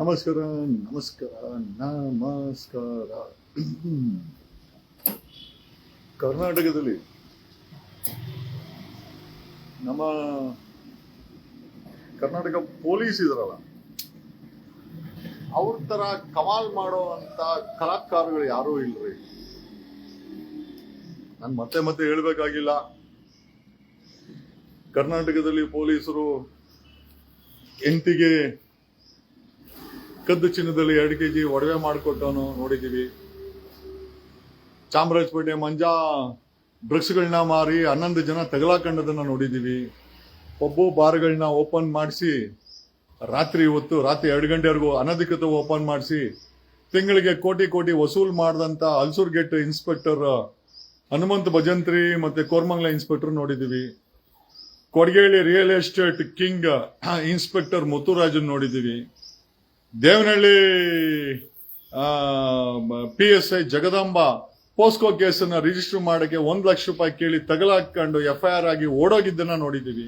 ನಮಸ್ಕಾರ ನಮಸ್ಕಾರ ನಮಸ್ಕಾರ. ಕರ್ನಾಟಕದಲ್ಲಿ ನಮ್ಮ ಕರ್ನಾಟಕ ಪೊಲೀಸ್ ಇದ್ರಲ್ಲ, ಅವ್ರ ತರ ಕಮಾಲ್ ಮಾಡುವಂತ ಕಲಾಕಾರಗಳು ಯಾರೂ ಇಲ್ರಿ. ನಾನು ಮತ್ತೆ ಮತ್ತೆ ಹೇಳ್ಬೇಕಾಗಿಲ್ಲ. ಕರ್ನಾಟಕದಲ್ಲಿ ಪೊಲೀಸರು ಎಂಟಿಗೆ ಕದ್ದು ಚಿನ್ನದಲ್ಲಿ 2 kg ಒಡವೆ ಮಾಡಿಕೊಟ್ಟವನು ನೋಡಿದೀವಿ. ಚಾಮರಾಜಪೇಟೆ ಮಂಜಾ ಡ್ರಗ್ಸ್ಗಳನ್ನ ಮಾರಿ 11 ಜನ ತಗಲಾಕೊಂಡದನ್ನ ನೋಡಿದೀವಿ. ಪಬ್ಬು ಬಾರ್ಗಳನ್ನ ಓಪನ್ ಮಾಡಿಸಿ ರಾತ್ರಿ 2 ಗಂಟೆವರೆಗೂ ಅನಧಿಕೃತ ಓಪನ್ ಮಾಡಿಸಿ ತಿಂಗಳಿಗೆ ಕೋಟಿ ವಸೂಲ್ ಮಾಡಿದಂತ ಹಲ್ಸೂರ್ ಗೇಟ್ ಇನ್ಸ್ಪೆಕ್ಟರ್ ಹನುಮಂತ್ ಭಜಂತ್ರಿ ಮತ್ತೆ ಕೋರ್ಮಂಗ್ಲ ಇನ್ಸ್ಪೆಕ್ಟರ್ ನೋಡಿದೀವಿ. ಕೊಡಗೇಳಿ ರಿಯಲ್ ಎಸ್ಟೇಟ್ ಕಿಂಗ್ ಇನ್ಸ್ಪೆಕ್ಟರ್ ಮುತ್ತುರಾಜನ್ ನೋಡಿದೀವಿ. Devanahalli PSI Jagadamba POCSO ಕೇಸನ್ನ register ಮಾಡಕ್ಕೆ 1 ಲಕ್ಷ ರೂಪಾಯಿ ಕೇಳಿ ತಗಲಾಕೊಂಡು FIR ಆಗಿ ಓಡೋಗಿದ್ದನ್ನ ನೋಡಿದೀವಿ.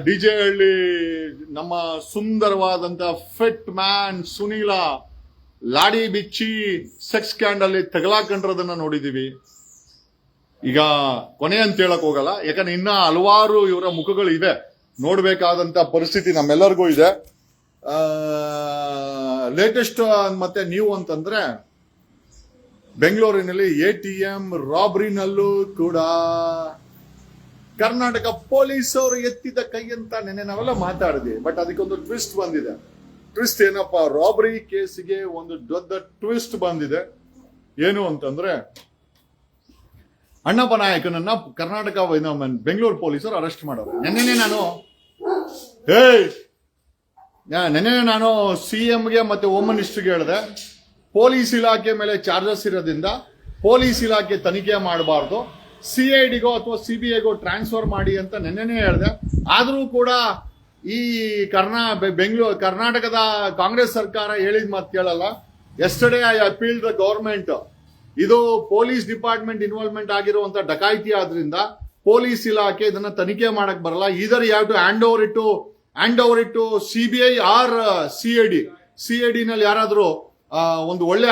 DJ ಹಳ್ಳಿ ನಮ್ಮ ಸುಂದರವಾದಂತ ಫಿಟ್ ಮ್ಯಾನ್ ಸುನೀಲ ಲಾಡಿ ಬಿಚ್ಚಿ ಸೆಕ್ಸ್ ಸ್ಕ್ಯಾಂಡಲ್ ತಗಲಾಕೊಂಡ್ರದನ್ನ ನೋಡಿದೀವಿ. ಈಗ ಕೊನೆ ಅಂತ ಹೇಳಕ್ ಹೋಗಲ್ಲ, ಯಾಕಂದ್ರೆ ಇನ್ನ ಹಲವಾರು ಇವರ ಮುಖಗಳು ಇದೆ, ನೋಡ್ಬೇಕಾದಂತ ಪರಿಸ್ಥಿತಿ ನಮ್ಮೆಲ್ಲರಿಗೂ ಇದೆ. ಲೇಟೆಸ್ಟ್ ಮತ್ತೆ ನ್ಯೂ ಅಂತಂದ್ರೆ ಬೆಂಗಳೂರಿನಲ್ಲಿ ATM ರಾಬ್ರಿನಲ್ಲೂ ಕೂಡ ಕರ್ನಾಟಕ ಪೊಲೀಸರು ಎತ್ತಿದ ಕೈ ಅಂತ ನೆನ್ನೆ ನಾವೆಲ್ಲ ಮಾತಾಡಿದ್ವಿ. ಬಟ್ ಅದಕ್ಕೊಂದು ಟ್ವಿಸ್ಟ್ ಬಂದಿದೆ. ಟ್ವಿಸ್ಟ್ ಏನಪ್ಪಾ, ರಾಬರಿ ಕೇಸಿಗೆ ಒಂದು ದೊಡ್ಡ ಟ್ವಿಸ್ಟ್ ಬಂದಿದೆ. ಏನು ಅಂತಂದ್ರೆ ಅಣ್ಣಪ್ಪ ನಾಯಕನನ್ನ ಕರ್ನಾಟಕ ಬೆಂಗಳೂರು ಪೊಲೀಸರು ಅರೆಸ್ಟ್ ಮಾಡೋರು. ನೆನ್ನೆ ನಾನು CMಗೆ ಮತ್ತೆ ಹೋಮ್ ಮಿನಿಸ್ಟರ್ಗೆ ಹೇಳಿದೆ, ಪೊಲೀಸ್ ಇಲಾಖೆ ಮೇಲೆ ಚಾರ್ಜಸ್ ಇರೋದ್ರಿಂದ ಪೊಲೀಸ್ ಇಲಾಖೆ ತನಿಖೆ ಮಾಡಬಾರ್ದು, CIDಗೋ ಅಥವಾ CBIಗೋ ಟ್ರಾನ್ಸ್ಫರ್ ಮಾಡಿ ಅಂತ ನೆನ್ನೆನೇ ಹೇಳಿದೆ. ಆದರೂ ಕೂಡ ಈ ಕರ್ನಾಟಕದ ಕಾಂಗ್ರೆಸ್ ಸರ್ಕಾರ ಹೇಳಿದ ಮಾತು ಕೇಳಲ್ಲ. Yesterday I appeal the government. ಇದು ಪೊಲೀಸ್ ಡಿಪಾರ್ಟ್ಮೆಂಟ್ ಇನ್ವಾಲ್ವ್ಮೆಂಟ್ ಆಗಿರುವಂತ ಡಕಾಯಿತಿ ಆದ್ರಿಂದ ಪೊಲೀಸ್ ಇಲಾಖೆ ಇದನ್ನ ತನಿಖೆ ಮಾಡಕ್ ಬರಲ್ಲ. ಇದರ್ you have to hand over it to CBI or CID ನಲ್ಲಿ ಯಾರಾದ್ರೂ ಒಂದು ಒಳ್ಳೆ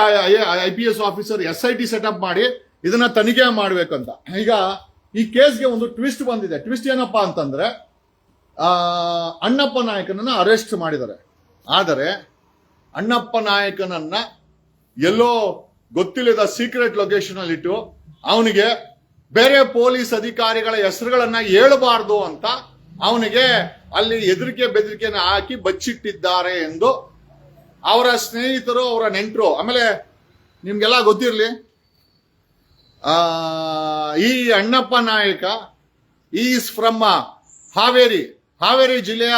IPS ಆಫೀಸರ್ SIT ಸೆಟಪ್ ಮಾಡಿ ಇದನ್ನ ತನಿಖೆ ಮಾಡ್ಬೇಕಂತ. ಈಗ ಈ ಕೇಸ್ಗೆ ಒಂದು ಟ್ವಿಸ್ಟ್ ಬಂದಿದೆ. ಟ್ವಿಸ್ಟ್ ಏನಪ್ಪಾ ಅಂತಂದ್ರೆ ಅಣ್ಣಪ್ಪ ನಾಯಕನನ್ನ ಅರೆಸ್ಟ್ ಮಾಡಿದ್ದಾರೆ. ಆದರೆ ಅಣ್ಣಪ್ಪ ನಾಯಕನನ್ನ ಎಲ್ಲೋ ಗೊತ್ತಿಲ್ಲದ ಸೀಕ್ರೆಟ್ ಲೊಕೇಶನ್ ಅಲ್ಲಿ ಇಟ್ಟು ಅವನಿಗೆ ಬೇರೆ ಪೊಲೀಸ್ ಅಧಿಕಾರಿಗಳ ಹೆಸರುಗಳನ್ನ ಹೇಳಬಾರ್ದು ಅಂತ ಅವನಿಗೆ ಅಲ್ಲಿ ಬೆದರಿಕೆನ ಹಾಕಿ ಬಚ್ಚಿಟ್ಟಿದ್ದಾರೆ ಎಂದು ಅವರ ಸ್ನೇಹಿತರು, ಅವರ ನೆಂಟರು, ಆಮೇಲೆ ನಿಮ್ಗೆಲ್ಲ ಗೊತ್ತಿರಲಿ, ಈ ಅಣ್ಣಪ್ಪ ನಾಯಕ ಈಸ್ ಫ್ರಮ್ ಹಾವೇರಿ ಜಿಲ್ಲೆಯ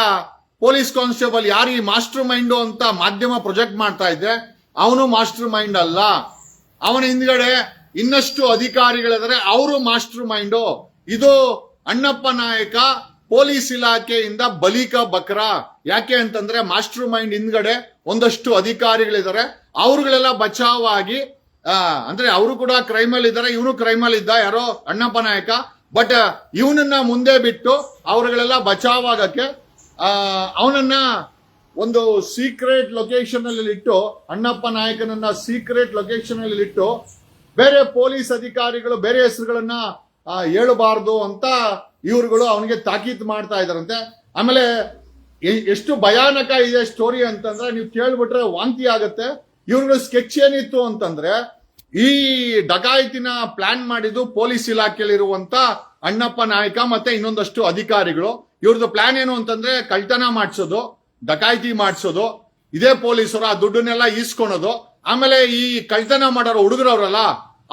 ಪೊಲೀಸ್ ಕಾನ್ಸ್ಟೇಬಲ್. ಯಾರು ಈ ಮಾಸ್ಟರ್ ಮೈಂಡು ಅಂತ ಮಾಧ್ಯಮ ಪ್ರೊಜೆಕ್ಟ್ ಮಾಡ್ತಾ ಇದ್ದೆ, ಅವನು ಮಾಸ್ಟರ್ ಮೈಂಡ್ ಅಲ್ಲ. ಅವನ ಹಿಂದ್ಗಡೆ ಇನ್ನಷ್ಟು ಅಧಿಕಾರಿಗಳಿದ್ದಾರೆ, ಅವರು ಮಾಸ್ಟರ್ ಮೈಂಡು. ಇದು ಅಣ್ಣಪ್ಪ ನಾಯಕ ಪೊಲೀಸ್ ಇಲಾಖೆಯಿಂದ ಬಲಿಕ ಬಕ್ರ. ಯಾಕೆ ಅಂತಂದ್ರೆ ಮಾಸ್ಟರ್ ಮೈಂಡ್ ಹಿಂದ್ಗಡೆ ಒಂದಷ್ಟು ಅಧಿಕಾರಿಗಳಿದ್ದಾರೆ, ಅವರುಗಳೆಲ್ಲ ಬಚಾವಾಗಿ, ಅಂದ್ರೆ ಅವರು ಕೂಡ ಕ್ರೈಮ್ ಅಲ್ಲಿ ಇದ್ದಾರೆ, ಇವನು ಕ್ರೈಮ್ ಅಲ್ಲಿ ಇದ್ದ, ಯಾರೋ ಅಣ್ಣಪ್ಪ ನಾಯಕ. ಬಟ್ ಇವನನ್ನ ಮುಂದೆ ಬಿಟ್ಟು ಅವರುಗಳೆಲ್ಲ ಬಚಾವಾಗಕ್ಕೆ ಅವನನ್ನ ಒಂದು ಸೀಕ್ರೆಟ್ ಲೊಕೇಶನ್ ಅಲ್ಲಿ ಇಟ್ಟು, ಅಣ್ಣಪ್ಪ ನಾಯಕನನ್ನ ಸೀಕ್ರೆಟ್ ಲೊಕೇಶನ್ ಅಲ್ಲಿ ಇಟ್ಟು ಬೇರೆ ಪೊಲೀಸ್ ಅಧಿಕಾರಿಗಳು ಬೇರೆ ಹೆಸರುಗಳನ್ನ ಹೇಳಬಾರ್ದು ಅಂತ ಇವ್ರುಗಳು ಅವನಿಗೆ ತಾಕೀತು ಮಾಡ್ತಾ ಇದಾರಂತೆ. ಆಮೇಲೆ ಎಷ್ಟು ಭಯಾನಕ ಇದೆ ಸ್ಟೋರಿ ಅಂತಂದ್ರೆ ನೀವು ಕೇಳ್ಬಿಟ್ರೆ ವಾಂತಿ ಆಗತ್ತೆ. ಇವ್ರುಗಳ ಸ್ಕೆಚ್ ಏನಿತ್ತು ಅಂತಂದ್ರೆ, ಈ ಡಕಾಯಿತಿನ ಪ್ಲಾನ್ ಮಾಡಿದ್ದು ಪೊಲೀಸ್ ಇಲಾಖೆಯಲ್ಲಿರುವಂತ ಅಣ್ಣಪ್ಪ ನಾಯಕ ಮತ್ತೆ ಇನ್ನೊಂದಷ್ಟು ಅಧಿಕಾರಿಗಳು. ಇವ್ರದ್ದು ಪ್ಲಾನ್ ಏನು ಅಂತಂದ್ರೆ ಕಳ್ತನ ಮಾಡಿಸೋದು, ಡಕಾಯಿತಿ ಮಾಡಿಸೋದು, ಇದೇ ಪೊಲೀಸರು ಆ ದುಡ್ಡನ್ನೆಲ್ಲ ಈಸ್ಕೊಳೋದು. ಆಮೇಲೆ ಈ ಕಳ್ತನ ಮಾಡೋರು ಹುಡುಗರವ್ರಲ್ಲ,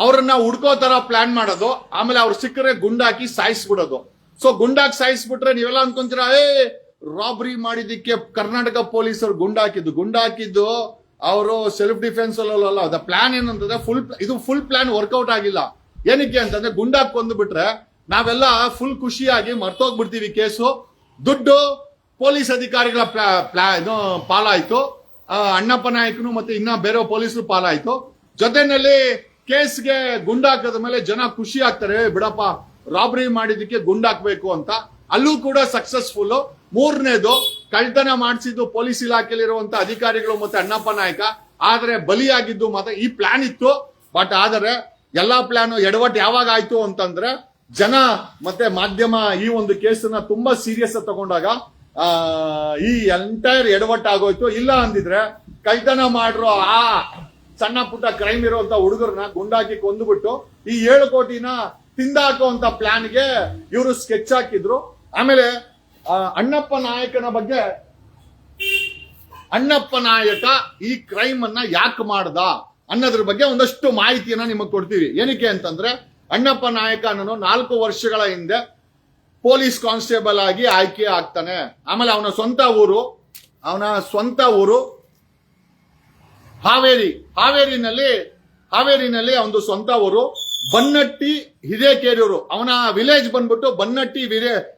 ಅವ್ರನ್ನ ಹುಡ್ಕೋ ತರ ಪ್ಲಾನ್ ಮಾಡೋದು. ಆಮೇಲೆ ಅವ್ರು ಸಿಕ್ಕರೆ ಗುಂಡಾಕಿ ಸಾಯಿಸ್ಬಿಡೋದು. ಸೊ ಗುಂಡಾಕಿ ಸಾಯಿಸ್ಬಿಟ್ರೆ ನೀವೆಲ್ಲ ಅನ್ಕೊಂತೀರಾ, ರಾಬರಿ ಮಾಡಿದ್ದಕ್ಕೆ ಕರ್ನಾಟಕ ಪೊಲೀಸರು ಗುಂಡಾಕಿದ್ದು ಅವರು ಸೆಲ್ಫ್ ಡಿಫೆನ್ಸ್ ಅಲ್ಲ. ಅದ ಪ್ಲಾನ್ ಏನಂತಂದ್ರೆ ಇದು ಫುಲ್ ಪ್ಲಾನ್ ವರ್ಕೌಟ್ ಆಗಿಲ್ಲ. ಏನಕ್ಕೆ ಅಂತಂದ್ರೆ ಗುಂಡಾಕ್ ಕೊಂದ್ಬಿಟ್ರೆ ನಾವೆಲ್ಲ ಫುಲ್ ಖುಷಿಯಾಗಿ ಮರ್ತೋಗ್ಬಿಡ್ತೀವಿ ಕೇಸು. ದುಡ್ಡು ಪೊಲೀಸ್ ಅಧಿಕಾರಿಗಳ ಪಾಲಾಯ್ತು, ಅಣ್ಣಪ್ಪ ನಾಯಕನು ಮತ್ತೆ ಇನ್ನ ಬೇರೆ ಪೊಲೀಸರು ಪಾಲಾಯ್ತು. ಜೊತೆನಲ್ಲಿ ಕೇಸ್ಗೆ ಗುಂಡಾಕದ ಮೇಲೆ ಜನ ಖುಷಿ ಆಗ್ತಾರೆ, ಬಿಡಪ್ಪ ರಾಬರಿ ಮಾಡಿದಕ್ಕೆ ಗುಂಡಾಕ್ಬೇಕು ಅಂತ. ಅಲ್ಲೂ ಕೂಡ ಸಕ್ಸಸ್ಫುಲ್. ಮೂರನೇದು ಕಳ್ತನ ಮಾಡಿಸಿದ್ದು ಪೊಲೀಸ್ ಇಲಾಖೆಯಲ್ಲಿರುವಂತ ಅಧಿಕಾರಿಗಳು ಮತ್ತೆ ಅಣ್ಣಪ್ಪ ನಾಯಕ. ಆದ್ರೆ ಬಲಿಯಾಗಿದ್ದು ಮತ್ತೆ ಈ ಪ್ಲಾನ್ ಇತ್ತು. ಬಟ್ ಆದರೆ ಎಲ್ಲಾ ಪ್ಲಾನ್ ಎಡವಟ್ಟು ಯಾವಾಗ ಆಯ್ತು ಅಂತಂದ್ರೆ ಜನ ಮತ್ತೆ ಮಾಧ್ಯಮ ಈ ಒಂದು ಕೇಸನ್ನ ತುಂಬಾ ಸೀರಿಯಸ್ ತಗೊಂಡಾಗ ಈ ಎಂಟೈರ್ ಎಡವಟ್ಟು ಆಗೋಯ್ತು. ಇಲ್ಲ ಅಂದಿದ್ರೆ ಕಳ್ತನ ಮಾಡಿರೋ ಆ ಸಣ್ಣ ಪುಟ್ಟ ಕ್ರೈಮ್ ಇರುವಂತ ಹುಡುಗರನ್ನ ಗುಂಡಾಕಿ ಕೊಂದುಬಿಟ್ಟು ಈ 7 ಕೋಟಿನ ತಿಂದಾಕುವಂತ ಪ್ಲಾನ್ಗೆ ಇವರು ಸ್ಕೆಚ್ ಹಾಕಿದ್ರು. ಆಮೇಲೆ ಅಣ್ಣಪ್ಪ ನಾಯಕನ ಬಗ್ಗೆ, ಅಣ್ಣಪ್ಪ ನಾಯಕ ಈ ಕ್ರೈಮ್ ಅನ್ನ ಯಾಕೆ ಮಾಡ್ದ ಅನ್ನೋದ್ರ ಬಗ್ಗೆ ಒಂದಷ್ಟು ಮಾಹಿತಿಯನ್ನ ನಿಮಗೆ ಕೊಡ್ತೀವಿ. ಏನಕ್ಕೆ ಅಂತಂದ್ರೆ ಅಣ್ಣಪ್ಪ ನಾಯಕ ಅನ್ನೋನು 4 ವರ್ಷಗಳ ಹಿಂದೆ ಪೊಲೀಸ್ ಕಾನ್ಸ್ಟೇಬಲ್ ಆಗಿ ಆಯ್ಕೆ ಆಗ್ತಾನೆ. ಆಮೇಲೆ ಅವನ ಸ್ವಂತ ಊರು ಹಾವೇರಿನಲ್ಲಿ ಅವನದು ಸ್ವಂತ ಊರು ಬನ್ನಟ್ಟಿ ಹಿರೇಕೆರೂರು. ಅವನ ವಿಲೇಜ್ ಬಂದ್ಬಿಟ್ಟು ಬನ್ನಟ್ಟಿ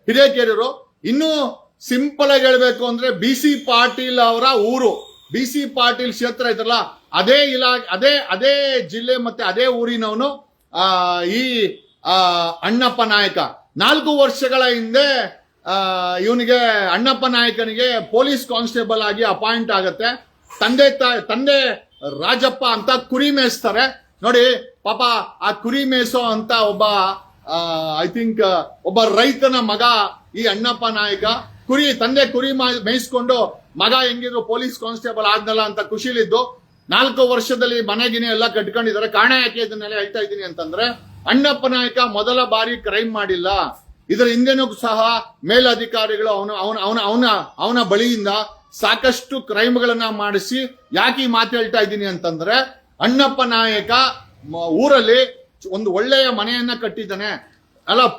ಹಿರೇಕೆರೂರು. ಇನ್ನೂ ಸಿಂಪಲ್ ಆಗಿ ಹೇಳ್ಬೇಕು ಅಂದ್ರೆ BC ಪಾಟೀಲ್ ಅವರ ಊರು. BC ಪಾಟೀಲ್ ಕ್ಷೇತ್ರ ಐತಲ್ಲ, ಅದೇ ಜಿಲ್ಲೆ ಮತ್ತೆ ಅದೇ ಊರಿನವನು ಈ ಅಣ್ಣಪ್ಪ ನಾಯಕ. 4 ವರ್ಷಗಳ ಹಿಂದೆ ಇವನಿಗೆ ಅಣ್ಣಪ್ಪ ನಾಯಕನಿಗೆ ಪೊಲೀಸ್ ಕಾನ್ಸ್ಟೇಬಲ್ ಆಗಿ ಅಪಾಯಿಂಟ್ ಆಗತ್ತೆ. ತಂದೆ ರಾಜಪ್ಪ ಅಂತ ಕುರಿ ಮೇಯಿಸ್ತಾರೆ ನೋಡಿ. ಪಾಪ ಆ ಕುರಿ ಮೇಯಿಸೋ ಅಂತ ಒಬ್ಬ ರೈತನ ಮಗ ಈ ಅಣ್ಣಪ್ಪ ನಾಯಕ. ತಂದೆ ಕುರಿ ಮೇಯಿಸ್ಕೊಂಡು ಮಗ ಹೆಂಗಿದ್ರು ಪೊಲೀಸ್ ಕಾನ್ಸ್ಟೇಬಲ್ ಆದ್ನಲ್ಲ ಅಂತ ಖುಷಿಲಿದ್ದು 4 ವರ್ಷದಲ್ಲಿ ಮನೆಗಿನೇ ಎಲ್ಲ ಕಟ್ಕೊಂಡಿದ್ದಾರೆ. ಕಾರಣ ಯಾಕೆ ಇದನ್ನೆಲ್ಲ ಹೇಳ್ತಾ ಇದ್ದೀನಿ ಅಂತಂದ್ರೆ ಅಣ್ಣಪ್ಪ ನಾಯಕ ಮೊದಲ ಬಾರಿ ಕ್ರೈಮ್ ಮಾಡಿಲ್ಲ. ಇದರ ಹಿಂದೆನೂ ಸಹ ಮೇಲಧಿಕಾರಿಗಳು ಅವನ ಬಳಿಯಿಂದ ಸಾಕಷ್ಟು ಕ್ರೈಮ್ಗಳನ್ನ ಮಾಡಿಸಿ. ಯಾಕೆ ಈ ಮಾತು ಹೇಳ್ತಾ ಇದ್ದೀನಿ ಅಂತಂದ್ರೆ ಅಣ್ಣಪ್ಪ ನಾಯಕ ಊರಲ್ಲಿ ಒಂದು ಒಳ್ಳೆಯ ಮನೆಯನ್ನ ಕಟ್ಟಿದ್ದಾನೆ.